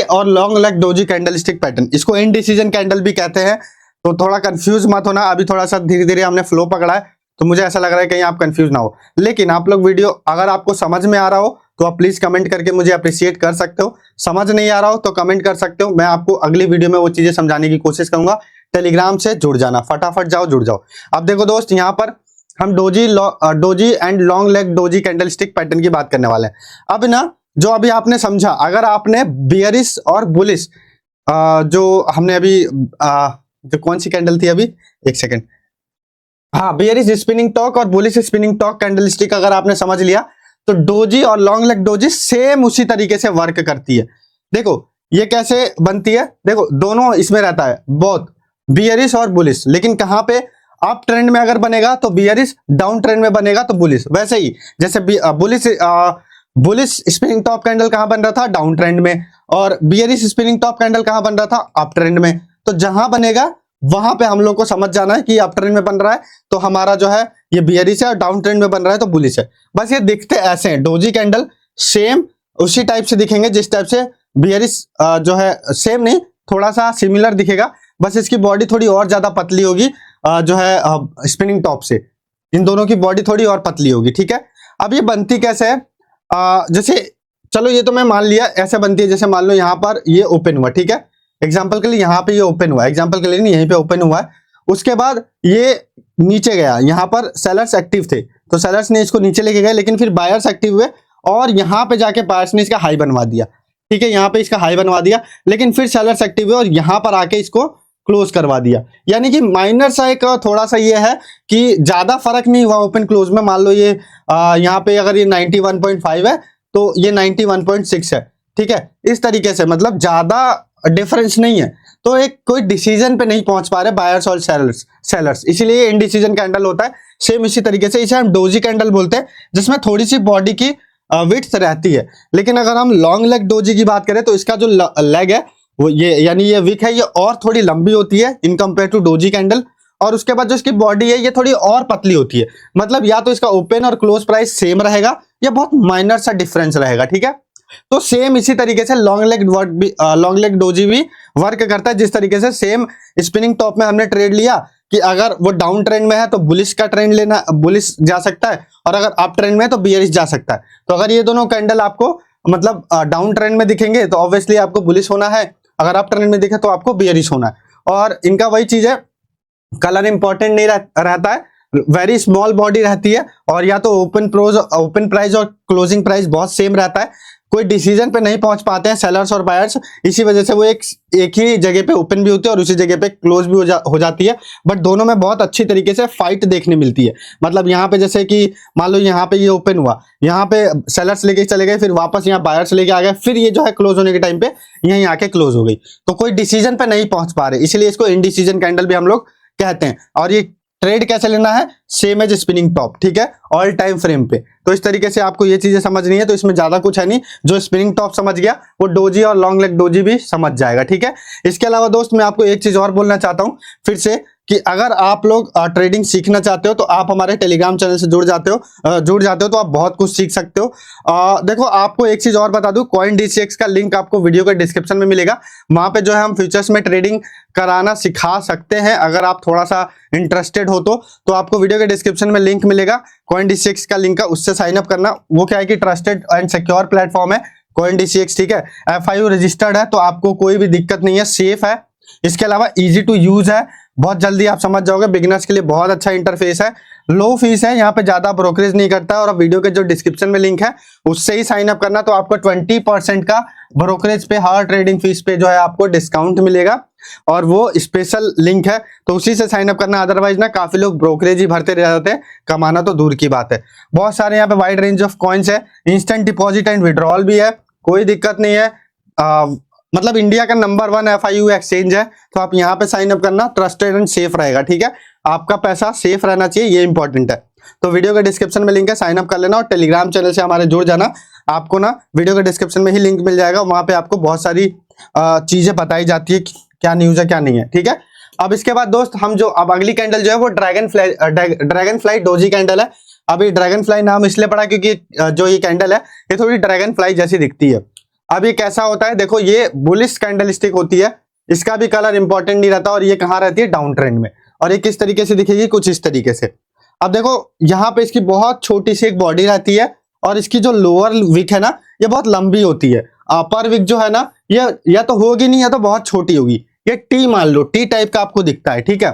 और long leg doji candlestick pattern. इसको इनडिसीजन कैंडल भी कहते हैं, तो थोड़ा कंफ्यूज मत होना। अभी थोड़ा सा धीरे धीरे हमने फ्लो पकड़ा है तो मुझे ऐसा लग रहा है कहीं आप कंफ्यूज ना हो। लेकिन आप लोग वीडियो अगर आपको समझ में आ रहा हो तो आप प्लीज कमेंट करके मुझे अप्रिशिएट कर सकते हो। समझ नहीं आ रहा हो तो कमेंट कर सकते हो, मैं आपको अगली वीडियो में वो चीजें समझाने की कोशिश करूंगा। टेलीग्राम से जुड़ जाना, फटाफट जाओ जुड़ जाओ। अब देखो दोस्त, यहाँ पर हम doji and long leg doji candlestick pattern की बात करने वाले हैं। अब ना जो अभी आपने समझा, अगर आपने बियरिश और बुलिश जो हमने अभी जो कौन सी कैंडल थी अभी, एक सेकंड, हाँ, बियरिश स्पिनिंग टॉक और बुलिश स्पिनिंग टॉक कैंडलस्टिक अगर आपने समझ लिया तो डोजी और लॉन्ग लेग डोजी सेम उसी तरीके से वर्क करती है। देखो ये कैसे बनती है, देखो दोनों इसमें रहता है बोथ बियरिश और बुलिश, लेकिन कहां पे अप ट्रेंड में अगर बनेगा तो बियरिश, डाउन ट्रेंड में बनेगा तो बुलिश। वैसे ही जैसे बुलिश स्पिनिंग टॉप कैंडल कहां बन रहा था, डाउन ट्रेंड में, और बियरिश स्पिनिंग टॉप कैंडल कहां बन रहा था, अप ट्रेंड में। तो जहां बनेगा वहां पे हम लोग को समझ जाना है कि अप ट्रेंड में बन रहा है तो हमारा जो है ये बियरिश है, और डाउन ट्रेंड में बन रहा है तो बुलिश है। बस ये दिखते ऐसे हैं, डोजी कैंडल सेम उसी टाइप से दिखेंगे जिस टाइप से बियरिश जो है, सेम नहीं थोड़ा सा सिमिलर दिखेगा, बस इसकी बॉडी थोड़ी और ज्यादा पतली होगी जो है स्पिनिंग टॉप से। इन दोनों की बॉडी थोड़ी और पतली होगी, ठीक है। अब ये बनती कैसे है, जैसे चलो ये तो मैं मान लिया ऐसे बनती है, जैसे मान लो यहाँ पर ये ओपन हुआ, ठीक है, एग्जाम्पल के लिए यहाँ पे ये ओपन हुआ, एग्जाम्पल के लिए नहीं, यहीं पे ओपन हुआ है। उसके बाद ये नीचे गया, यहाँ पर सेलर्स एक्टिव थे तो सेलर्स ने इसको नीचे लेके गए, लेकिन फिर बायर्स एक्टिव हुए और यहाँ पे जाके बायर्स ने इसका हाई बनवा दिया, ठीक है, यहाँ पे इसका हाई बनवा दिया, लेकिन फिर सेलर्स एक्टिव हुए और यहाँ पर आके इसको क्लोज करवा दिया। यानी कि माइनर सा एक थोड़ा सा ये है कि ज्यादा फर्क नहीं हुआ ओपन क्लोज में। मान लो ये यहाँ पे अगर ये 91.5 है तो ये 91.6 है, ठीक है, इस तरीके से, मतलब ज्यादा डिफरेंस नहीं है। तो एक कोई डिसीजन पे नहीं पहुंच पा रहे बायर्स और सेलर्स, इसीलिए इनडिसीजन कैंडल होता है। सेम इसी तरीके से इसे हम डोजी कैंडल बोलते हैं, जिसमें थोड़ी सी बॉडी की विड्थ रहती है। लेकिन अगर हम लॉन्ग लेग डोजी की बात करें तो इसका जो लेग है वो ये, यानी ये विक है, ये और थोड़ी लंबी होती है in compare to doji candle, और उसके बाद जो इसकी बॉडी है ये थोड़ी और पतली होती है। मतलब या तो इसका ओपन और क्लोज प्राइस सेम रहेगा या बहुत माइनर सा डिफरेंस रहेगा, ठीक है। तो सेम इसी तरीके से लॉन्ग लेग डोजी भी वर्क करता है, जिस तरीके से सेम स्पिनिंग टॉप में हमने ट्रेड लिया कि अगर वो डाउन ट्रेंड में है तो बुलिश का ट्रेंड लेना, बुलिश जा सकता है, और अगर अप ट्रेंड में है तो बियरिश जा सकता है। तो अगर ये दोनों कैंडल आपको मतलब डाउन ट्रेंड में दिखेंगे तो ऑब्वियसली आपको बुलिश होना है, अगर अप ट्रेंड में दिखे तो आपको बियरिश होना है। और इनका वही चीज है, कलर इंपॉर्टेंट नहीं रहता है, वेरी स्मॉल बॉडी रहती है, और या तो ओपन प्राइस और क्लोजिंग प्राइस बहुत सेम रहता है। कोई डिसीजन पे नहीं पहुंच पाते हैं सेलर्स और बायर्स, इसी वजह से वो एक ही जगह पे ओपन भी होती है और उसी जगह पे क्लोज भी हो जाती है। बट दोनों में बहुत अच्छी तरीके से फाइट देखने मिलती है। मतलब यहाँ पे जैसे कि मान लो यहाँ पे ये ओपन हुआ, यहाँ पे सेलर्स लेके चले गए, फिर वापस यहाँ बायर्स लेके आ गए, फिर ये जो है क्लोज होने के टाइम पे यहीं आके क्लोज हो गई। तो कोई डिसीजन पे नहीं पहुंच पा रहे, इसलिए इसको इनडिसीजन कैंडल भी हम लोग कहते हैं। और ये ट्रेड कैसे लेना है, सेम एज स्पिनिंग टॉप, ठीक है, ऑल टाइम फ्रेम पे। तो इस तरीके से आपको ये चीजें समझनी है, तो इसमें ज्यादा कुछ है नहीं। जो स्पिनिंग टॉप समझ गया वो डोजी और लॉन्ग लेग डोजी भी समझ जाएगा, ठीक है। इसके अलावा दोस्त मैं आपको एक चीज और बोलना चाहता हूं फिर से, कि अगर आप लोग ट्रेडिंग सीखना चाहते हो तो आप हमारे टेलीग्राम चैनल से जुड़ जाते हो तो आप बहुत कुछ सीख सकते हो। देखो आपको एक चीज और बता दूं, CoinDCX का लिंक आपको वीडियो के डिस्क्रिप्शन में मिलेगा। वहां पे जो है हम फ्यूचर्स में ट्रेडिंग कराना सिखा सकते हैं। अगर आप थोड़ा सा इंटरेस्टेड हो तो आपको वीडियो के डिस्क्रिप्शन में लिंक मिलेगा, CoinDCX का लिंक है, उससे साइन अप करना। वो क्या है कि ट्रस्टेड एंड सिक्योर प्लेटफॉर्म है CoinDCX, ठीक है, FIU रजिस्टर्ड है, तो आपको कोई भी दिक्कत नहीं है, सेफ है। इसके अलावा इजी टू यूज है, बहुत जल्दी आप समझ जाओगे। बिगिनर्स के लिए बहुत अच्छा इंटरफेस है, लो फीस है, यहाँ पे ज्यादा ब्रोकरेज नहीं करता है। और वीडियो के जो डिस्क्रिप्शन में लिंक है उससे ही साइन अप करना, तो आपको 20% का ब्रोकरेज पे हर ट्रेडिंग फीस पे जो है आपको डिस्काउंट मिलेगा, और वो स्पेशल लिंक है, तो उसी से साइन अप करना। अदरवाइज ना काफी लोग ब्रोकरेज ही भरते रह जाते हैं, कमाना तो दूर की बात है। बहुत सारे यहाँ पे वाइड रेंज ऑफ कॉइन्स है, इंस्टेंट डिपॉजिट एंड विड्रॉल भी है, कोई दिक्कत नहीं है। मतलब इंडिया का नंबर 1 FIU एक्सचेंज है, तो आप यहाँ पे साइन अप करना, ट्रस्टेड एंड सेफ रहेगा। ठीक है, आपका पैसा सेफ रहना चाहिए, ये इंपॉर्टेंट है। तो वीडियो के डिस्क्रिप्शन में लिंक है, साइन अप कर लेना, और टेलीग्राम चैनल से हमारे जुड़ जाना। आपको ना वीडियो के डिस्क्रिप्शन में ही लिंक मिल जाएगा, वहां पे आपको बहुत सारी चीजें बताई जाती है, क्या न्यूज है क्या नहीं है। ठीक है, अब इसके बाद दोस्त हम जो अब अगली कैंडल जो है वो ड्रैगन फ्लाई डोजी कैंडल है। अभी ड्रैगन फ्लाई नाम इसलिए पड़ा क्योंकि जो ये कैंडल है ये थोड़ी ड्रैगन फ्लाई जैसी दिखती है। अब ये कैसा होता है, देखो ये बुलिश कैंडल स्टिक होती है, इसका भी कलर इंपॉर्टेंट नहीं रहता, और ये कहाँ रहती है, डाउन ट्रेंड में। और ये किस तरीके से दिखेगी, कुछ इस तरीके से। अब देखो यहाँ पे इसकी बहुत छोटी सी एक बॉडी रहती है, और इसकी जो लोअर विक है ना ये बहुत लंबी होती है। अपर विक जो है ना ये या तो होगी नहीं या तो बहुत छोटी होगी। ये टी मान लो, टी टाइप का आपको दिखता है। ठीक है,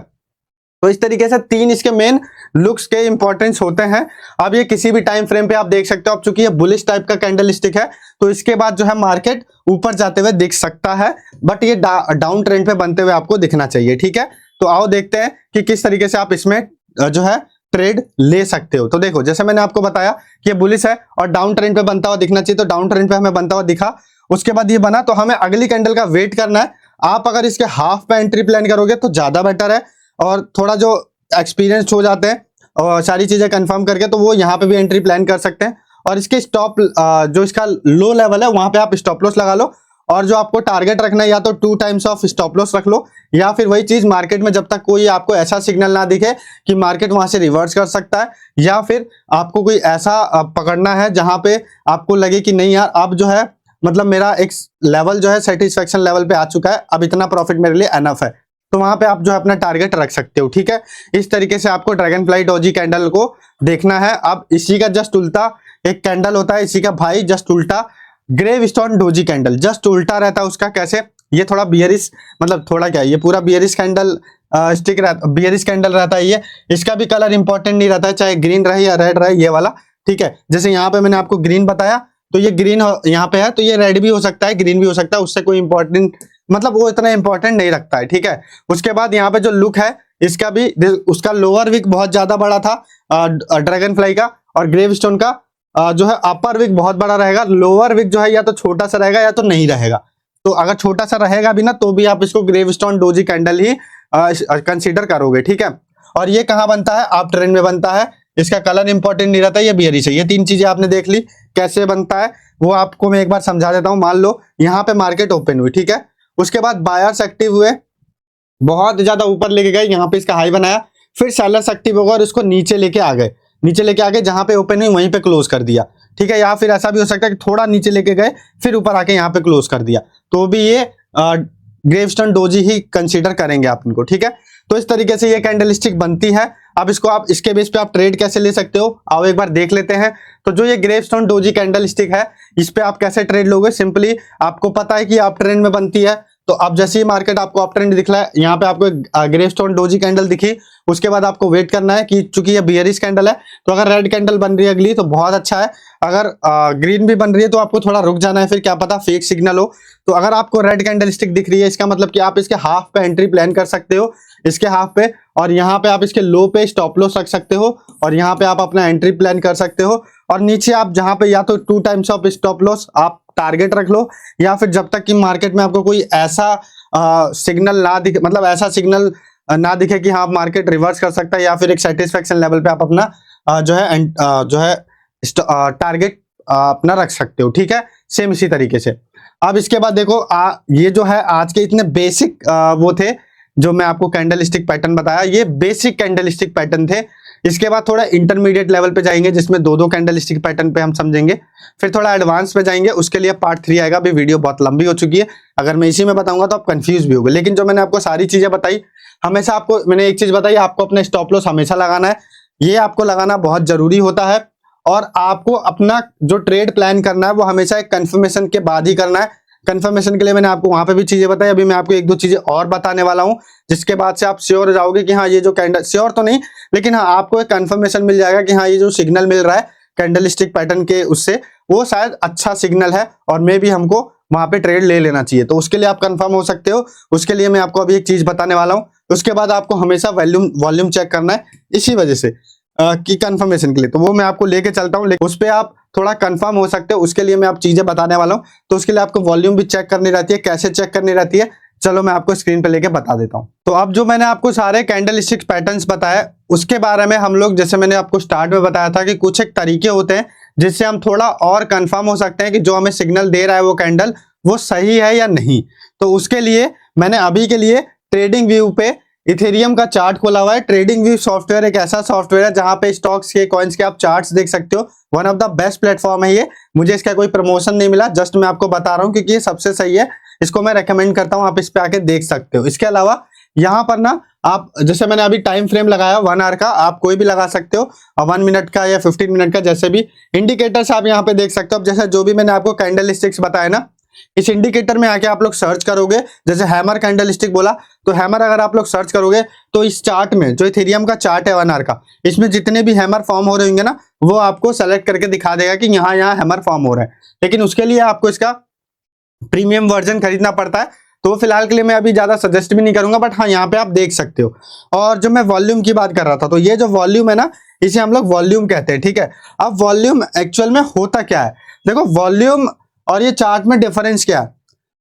तो इस तरीके से 3 इसके मेन लुक्स के इंपॉर्टेंस होते हैं। अब ये किसी भी टाइम फ्रेम पे आप देख सकते हो। अब चूंकि ये बुलिश टाइप का कैंडल स्टिक है, तो इसके बाद जो है मार्केट ऊपर जाते हुए दिख सकता है, बट ये डाउन ट्रेंड पे बनते हुए आपको दिखना चाहिए। ठीक है, तो आओ देखते हैं कि किस तरीके से आप इसमें जो है ट्रेड ले सकते हो। तो देखो जैसे मैंने आपको बताया कि ये बुलिश है और डाउन ट्रेंड पे बनता हुआ दिखना चाहिए, तो डाउन ट्रेंड पे हमें बनता हुआ दिखा। उसके बाद ये बना, तो हमें अगली कैंडल का वेट करना है। आप अगर इसके हाफ पे एंट्री प्लान करोगे तो ज्यादा बेटर है, और थोड़ा जो एक्सपीरियंस हो जाते हैं और सारी चीजें कंफर्म करके, तो वो यहाँ पे भी एंट्री प्लान कर सकते हैं। और इसके स्टॉप जो इसका लो लेवल है वहां पे आप स्टॉप लॉस लगा लो, और जो आपको टारगेट रखना है या तो 2 टाइम्स ऑफ स्टॉप लॉस रख लो, या फिर वही चीज मार्केट में जब तक कोई आपको ऐसा सिग्नल ना दिखे कि मार्केट वहां से रिवर्स कर सकता है, या फिर आपको कोई ऐसा पकड़ना है जहां पे आपको लगे कि नहीं यार अब जो है मतलब मेरा एक लेवल जो है सेटिस्फेक्शन लेवल पे आ चुका है, अब इतना प्रॉफिट मेरे लिए एनफ है, तो वहां पे आप जो है अपना टारगेट रख सकते हो। ठीक है, इस तरीके से आपको ड्रैगन फ्लाई डोजी कैंडल को देखना है। अब इसी का जस्ट उल्टा एक कैंडल होता है, इसी का भाई जस्ट उल्टा ग्रेवस्टोन डोजी कैंडल, जस्ट उल्टा रहता है उसका। कैसे, ये थोड़ा बियरिश, मतलब थोड़ा क्या, ये पूरा बियरिश कैंडल स्टिक रहता, बियरिश कैंडल रहता है ये। इसका भी कलर इंपॉर्टेंट नहीं रहता है, चाहे ग्रीन रहे या रेड रहे, ये वाला। ठीक है, जैसे यहाँ पे मैंने आपको ग्रीन बताया, तो ये ग्रीन यहाँ पे है, तो ये रेड भी हो सकता है, ग्रीन भी हो सकता है, उससे कोई इंपॉर्टेंट मतलब वो इतना इंपॉर्टेंट नहीं रखता है। ठीक है, उसके बाद यहाँ पे जो लुक है इसका भी, उसका लोअर विक बहुत ज्यादा बड़ा था ड्रैगन फ्लाई का, और ग्रेवस्टोन का जो है अपर विक बहुत बड़ा रहेगा। लोअर विक जो है या तो छोटा सा रहेगा या तो नहीं रहेगा। तो अगर छोटा सा रहेगा भी ना तो भी आप इसको ग्रेवस्टोन डोजी कैंडल ही कंसीडर करोगे। ठीक है, और ये कहाँ बनता है, आप ट्रेंड में बनता है, इसका कलर इंपॉर्टेंट नहीं रहता, ये बियरिश है। ये 3 चीजें आपने देख ली कैसे बनता है, वो आपको मैं एक बार समझा देता हूँ। मान लो यहाँ पे मार्केट ओपन हुई, ठीक है, उसके बाद बायर्स एक्टिव हुए, बहुत ज्यादा ऊपर लेके गए, यहाँ पे इसका हाई बनाया, फिर सेलर्स एक्टिव होगा और इसको नीचे लेके आ गए, नीचे लेके आ गए, जहां पे ओपन हुई वहीं पे क्लोज कर दिया। ठीक है, या फिर ऐसा भी हो सकता है कि थोड़ा नीचे लेके गए फिर ऊपर आके यहाँ पे क्लोज कर दिया, तो भी ये ग्रेवस्टोन डोजी ही कंसीडर करेंगे आप इनको। ठीक है, तो इस तरीके से ये कैंडलस्टिक बनती है। अब इसको आप इसके बेस पे आप ट्रेड कैसे ले सकते हो, आओ एक बार देख लेते हैं। तो जो ये ग्रेवस्टोन डोजी कैंडलस्टिक है, इस पे आप कैसे ट्रेड लोगे, सिंपली आपको पता है कि आप ट्रेंड में बनती है, तो अब जैसे ही मार्केट आपको अप ट्रेंड दिख रहा है, यहाँ पे आपको ग्रेवस्टोन डोजी कैंडल दिखी, उसके बाद आपको वेट करना है कि चूंकि ये बियरिश कैंडल है, तो अगर रेड कैंडल बन रही है अगली तो बहुत अच्छा है, अगर ग्रीन भी बन रही है तो आपको थोड़ा रुक जाना है, फिर क्या पता फेक सिग्नल हो। तो अगर आपको रेड कैंडल स्टिक दिख रही है, इसका मतलब कि आप इसके हाफ पे एंट्री प्लान कर सकते हो, इसके हाफ पे, और यहाँ पे आप इसके लो पे स्टॉप लॉस रख सकते हो, और यहाँ पे आप अपना एंट्री प्लान कर सकते हो, और नीचे आप जहाँ पे या तो 2 टाइम्स ऑफ स्टॉप लॉस आप टारगेट रख लो, या फिर जब तक कि मार्केट में आपको कोई ऐसा सिग्नल ना दिखे, मतलब ऐसा सिग्नल ना दिखे कि हाँ मार्केट रिवर्स कर सकता है, या फिर एक सेटिस्फेक्शन लेवल पे आप अपना जो है टारगेट अपना रख सकते हो। ठीक है, सेम इसी तरीके से। अब इसके बाद देखो ये जो है आज के इतने बेसिक वो थे जो मैं आपको कैंडलस्टिक पैटर्न बताया, ये बेसिक कैंडलस्टिक पैटर्न थे। इसके बाद थोड़ा इंटरमीडिएट लेवल पे जाएंगे, जिसमें 2-2 कैंडलस्टिक पैटर्न पे हम समझेंगे, फिर थोड़ा एडवांस पे जाएंगे, उसके लिए पार्ट 3 आएगा। अभी वीडियो बहुत लंबी हो चुकी है, अगर मैं इसी में बताऊंगा तो आप कंफ्यूज भी होगे, लेकिन जो मैंने आपको सारी चीजें बताई, हमेशा आपको मैंने एक चीज बताई, आपको अपना स्टॉप लॉस हमेशा लगाना है, ये आपको लगाना बहुत जरूरी होता है, और आपको अपना जो ट्रेड प्लान करना है वो हमेशा एक कंफर्मेशन के बाद ही करना है। कंफर्मेशन के लिए मैंने आपको वहां पे भी चीजें बताई। अभी मैं आपको एक दो चीजें और बताने वाला हूं, जिसके बाद से आप श्योर हो जाओगे कि हाँ ये जो कैंडल, श्योर तो नहीं लेकिन हाँ आपको एक कंफर्मेशन मिल जाएगा कि हाँ ये जो सिग्नल मिल रहा है कैंडल स्टिक पैटर्न के, उससे वो शायद अच्छा सिग्नल है और मे भी हमको वहां पे ट्रेड ले लेना चाहिए। तो उसके लिए आप कंफर्म हो सकते हो। उसके लिए मैं आपको अभी एक चीज बताने वाला हूँ। उसके बाद आपको हमेशा वॉल्यूम चेक करना है, इसी वजह से की कंफर्मेशन के लिए। तो वो मैं आपको लेके चलता हूँ, लेकिन उस पर आप थोड़ा कंफर्म हो सकते हो। उसके लिए मैं आप चीजें बताने वाला हूँ। तो उसके लिए आपको वॉल्यूम भी चेक करनी रहती है। कैसे चेक करनी रहती है, चलो मैं आपको स्क्रीन पे लेके बता देता हूँ। तो अब जो मैंने आपको सारे कैंडल स्टिक पैटर्न्स बताए, उसके बारे में हम लोग, जैसे मैंने आपको स्टार्ट में बताया था कि कुछ एक तरीके होते हैं जिससे हम थोड़ा और कंफर्म हो सकते हैं कि जो हमें सिग्नल दे रहा है वो कैंडल वो सही है या नहीं। तो उसके लिए मैंने अभी के लिए ट्रेडिंग व्यू पे इथेरियम का चार्ट खोला हुआ है। ट्रेडिंग व्यू सॉफ्टवेयर एक ऐसा सॉफ्टवेयर है जहां पे स्टॉक्स के, कॉइन्स के आप चार्ट्स देख सकते हो। One of the best platform है ये। मुझे इसका कोई प्रमोशन नहीं मिला, जस्ट मैं आपको बता रहा हूँ क्योंकि ये सबसे सही है। इसको मैं रेकमेंड करता हूँ, आप इस पे आके देख सकते हो। इसके अलावा यहाँ पर ना आप, जैसे मैंने अभी टाइम फ्रेम लगाया 1 आवर का, आप कोई भी लगा सकते हो, 1 मिनट का या 15 मिनट का, जैसे भी इंडिकेटर्स आप यहाँ पे देख सकते हो। अब जैसे जो भी मैंने आपको कैंडल स्टिक्स बताया ना, इस इंडिकेटर में आके आप लोग सर्च करोगे, जैसे हैमर कैंडल स्टिक बोला तो हैमर अगर आप लोग सर्च करोगे तो इस चार्ट में, जो इथेरियम का चार्ट है 1 आवर का, इसमें जितने भी हैमर फॉर्म हो रहे होंगे ना, वो आपको सेलेक्ट करके दिखा देगा कि यहाँ यहाँ हैमर फॉर्म हो रहा है। लेकिन उसके लिए आपको इसका प्रीमियम वर्जन खरीदना पड़ता है। तो फिलहाल के लिए मैं अभी ज्यादा सजेस्ट भी नहीं करूंगा, बट हाँ यहाँ पे आप देख सकते हो। और जो मैं वॉल्यूम की बात कर रहा था, तो ये जो वॉल्यूम है ना, इसे हम लोग वॉल्यूम कहते हैं, ठीक है। अब वॉल्यूम एक्चुअल में होता क्या है, देखो वॉल्यूम और ये चार्ट में डिफरेंस क्या है।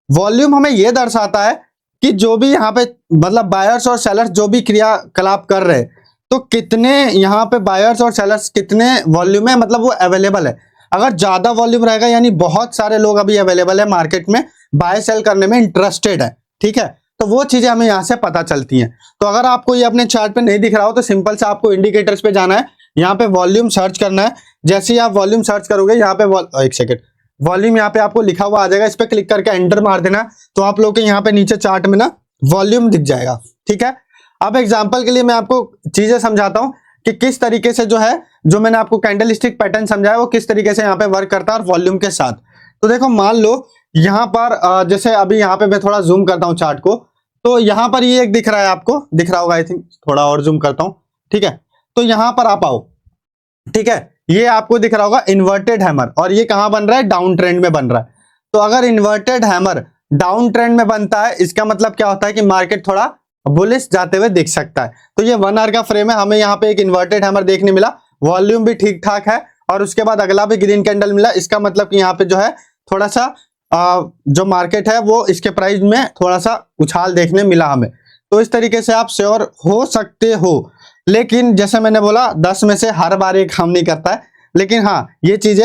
वॉल्यूम हमें यह दर्शाता है कि जो भी यहाँ पे, मतलब बायर्स और सेलर्स जो भी क्रियाकलाप कर रहे हैं, तो कितने यहाँ पे बायर्स और सेलर्स कितने वॉल्यूम है, मतलब वो अवेलेबल है। अगर ज्यादा वॉल्यूम रहेगा यानी बहुत सारे लोग अभी अवेलेबल है मार्केट में, बाय सेल करने में इंटरेस्टेड है, ठीक है, तो वो चीजें हमें यहाँ से पता चलती हैं। तो अगर आपको ये अपने चार्ट पे नहीं दिख रहा हो तो सिंपल से आपको इंडिकेटर्स पे जाना है, यहाँ पे वॉल्यूम सर्च करना है। जैसे ही आप वॉल्यूम सर्च करोगे, यहाँ पे एक सेकेंड, वॉल्यूम यहाँ पे आपको लिखा हुआ आ जाएगा, इस पे क्लिक करके एंटर मार देना, तो आप लोग के यहाँ पे नीचे चार्ट में ना वॉल्यूम दिख जाएगा, ठीक है। अब एग्जांपल के लिए मैं आपको चीजें समझाता हूँ कि किस तरीके से जो है, जो मैंने आपको कैंडल स्टिक पैटर्न समझाया वो किस तरीके से यहाँ पे वर्क करता है और वॉल्यूम के साथ। तो देखो मान लो यहाँ पर जैसे अभी यहाँ पे मैं थोड़ा जूम करता हूँ चार्ट को, तो यहाँ पर ये एक दिख रहा है, आपको दिख रहा होगा आई थिंक, थोड़ा और जूम करता हूँ, ठीक है। तो यहाँ पर आप आओ, ठीक है, ये आपको दिख रहा होगा इन्वर्टेड हैमर, और ये कहां बन रहा है, डाउन ट्रेंड में बन रहा है। तो अगर इन्वर्टेड हैमर डाउन ट्रेंड में बनता है, इसका मतलब क्या होता है कि मार्केट थोड़ा बुलिश जाते हुए दिख सकता है। तो ये 1 आवर का फ्रेम है, हमें यहाँ पे एक इन्वर्टेड हैमर देखने मिला, वॉल्यूम भी ठीक ठाक है, और उसके बाद अगला भी ग्रीन कैंडल मिला। इसका मतलब कि यहाँ पे जो है थोड़ा सा जो मार्केट है वो इसके प्राइस में थोड़ा सा उछाल देखने मिला हमें। तो इस तरीके से आप श्योर हो सकते हो। लेकिन जैसे मैंने बोला 10 में से हर बार ये काम नहीं करता है, लेकिन हाँ ये चीजें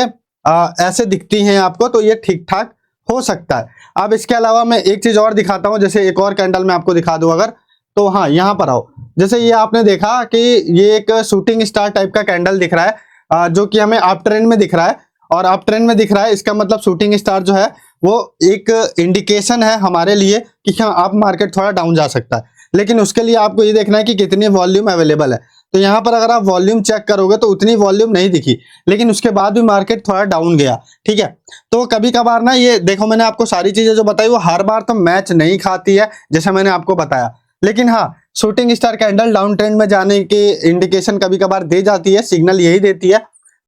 ऐसे दिखती हैं आपको, तो ये ठीक ठाक हो सकता है। अब इसके अलावा मैं एक चीज और दिखाता हूं, जैसे एक और कैंडल मैं आपको दिखा दूं अगर, तो हाँ यहाँ पर आओ। जैसे ये आपने देखा कि ये एक शूटिंग स्टार टाइप का कैंडल दिख रहा है, जो कि हमें अप ट्रेंड में दिख रहा है, और अप ट्रेंड में दिख रहा है, इसका मतलब शूटिंग स्टार जो है वो एक इंडिकेशन है हमारे लिए कि हाँ अब मार्केट थोड़ा डाउन जा सकता है। लेकिन उसके लिए आपको ये देखना है कि कितनी वॉल्यूम अवेलेबल है। तो यहाँ पर अगर आप वॉल्यूम चेक करोगे तो उतनी वॉल्यूम नहीं दिखी, लेकिन उसके बाद भी मार्केट थोड़ा डाउन गया, ठीक है। तो कभी कभार ना, ये देखो मैंने आपको सारी चीजें जो बताई वो हर बार तो मैच नहीं खाती है, जैसा मैंने आपको बताया। लेकिन हाँ shooting star candle down trend में जाने की इंडिकेशन कभी कभार दे जाती है, सिग्नल यही देती है।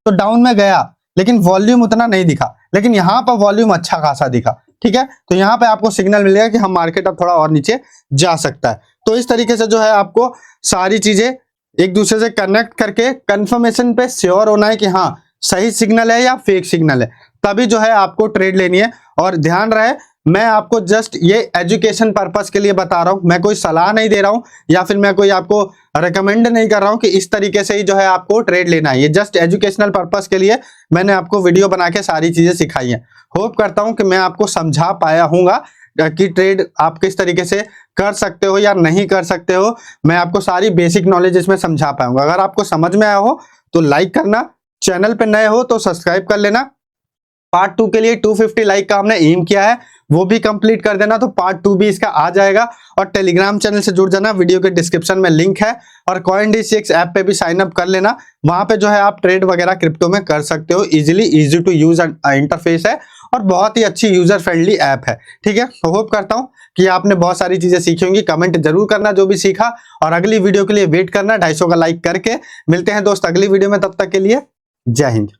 तो डाउन में गया लेकिन वॉल्यूम उतना नहीं दिखा, लेकिन यहाँ पर वॉल्यूम अच्छा खासा दिखा, ठीक है। तो यहाँ पे आपको सिग्नल मिलेगा कि हम मार्केट अब थोड़ा और नीचे जा सकता है। तो इस तरीके से जो है आपको सारी चीजें एक दूसरे से कनेक्ट करके कंफर्मेशन पे श्योर होना है कि हाँ सही सिग्नल है या फेक सिग्नल है, तभी जो है आपको ट्रेड लेनी है। और ध्यान रहे, मैं आपको जस्ट ये एजुकेशन पर्पस के लिए बता रहा हूं, मैं कोई सलाह नहीं दे रहा हूं, या फिर मैं कोई आपको रेकमेंड नहीं कर रहा हूं कि इस तरीके से ही जो है आपको ट्रेड लेना है। ये जस्ट एजुकेशनल पर्पस के लिए मैंने आपको वीडियो बना के सारी चीजें सिखाई हैं। होप करता हूं कि मैं आपको समझा पाया हूंगा कि ट्रेड आप किस तरीके से कर सकते हो या नहीं कर सकते हो। मैं आपको सारी बेसिक नॉलेज इसमें समझा पाऊंगा। अगर आपको समझ में आया हो तो लाइक करना, चैनल पे नए हो तो सब्सक्राइब कर लेना। पार्ट 2 के लिए 250 लाइक का हमने एम किया है, वो भी कंप्लीट कर देना, तो पार्ट 2 भी इसका आ जाएगा। और टेलीग्राम चैनल से जुड़ जाना, वीडियो के डिस्क्रिप्शन में लिंक है। और CoinDesk ऐप पे भी साइन अप कर लेना, वहां पे जो है आप ट्रेड वगैरह क्रिप्टो में कर सकते हो easily. Easy to use interface है और बहुत ही अच्छी यूजर फ्रेंडली ऐप है। ठीक है, तो होप करता हूं कि आपने बहुत सारी चीजें सीखी होंगी। कमेंट जरूर करना जो भी सीखा, और अगली वीडियो के लिए वेट करना 250 का लाइक करके। मिलते हैं दोस्त अगली वीडियो में, तब तक के लिए जय हिंद।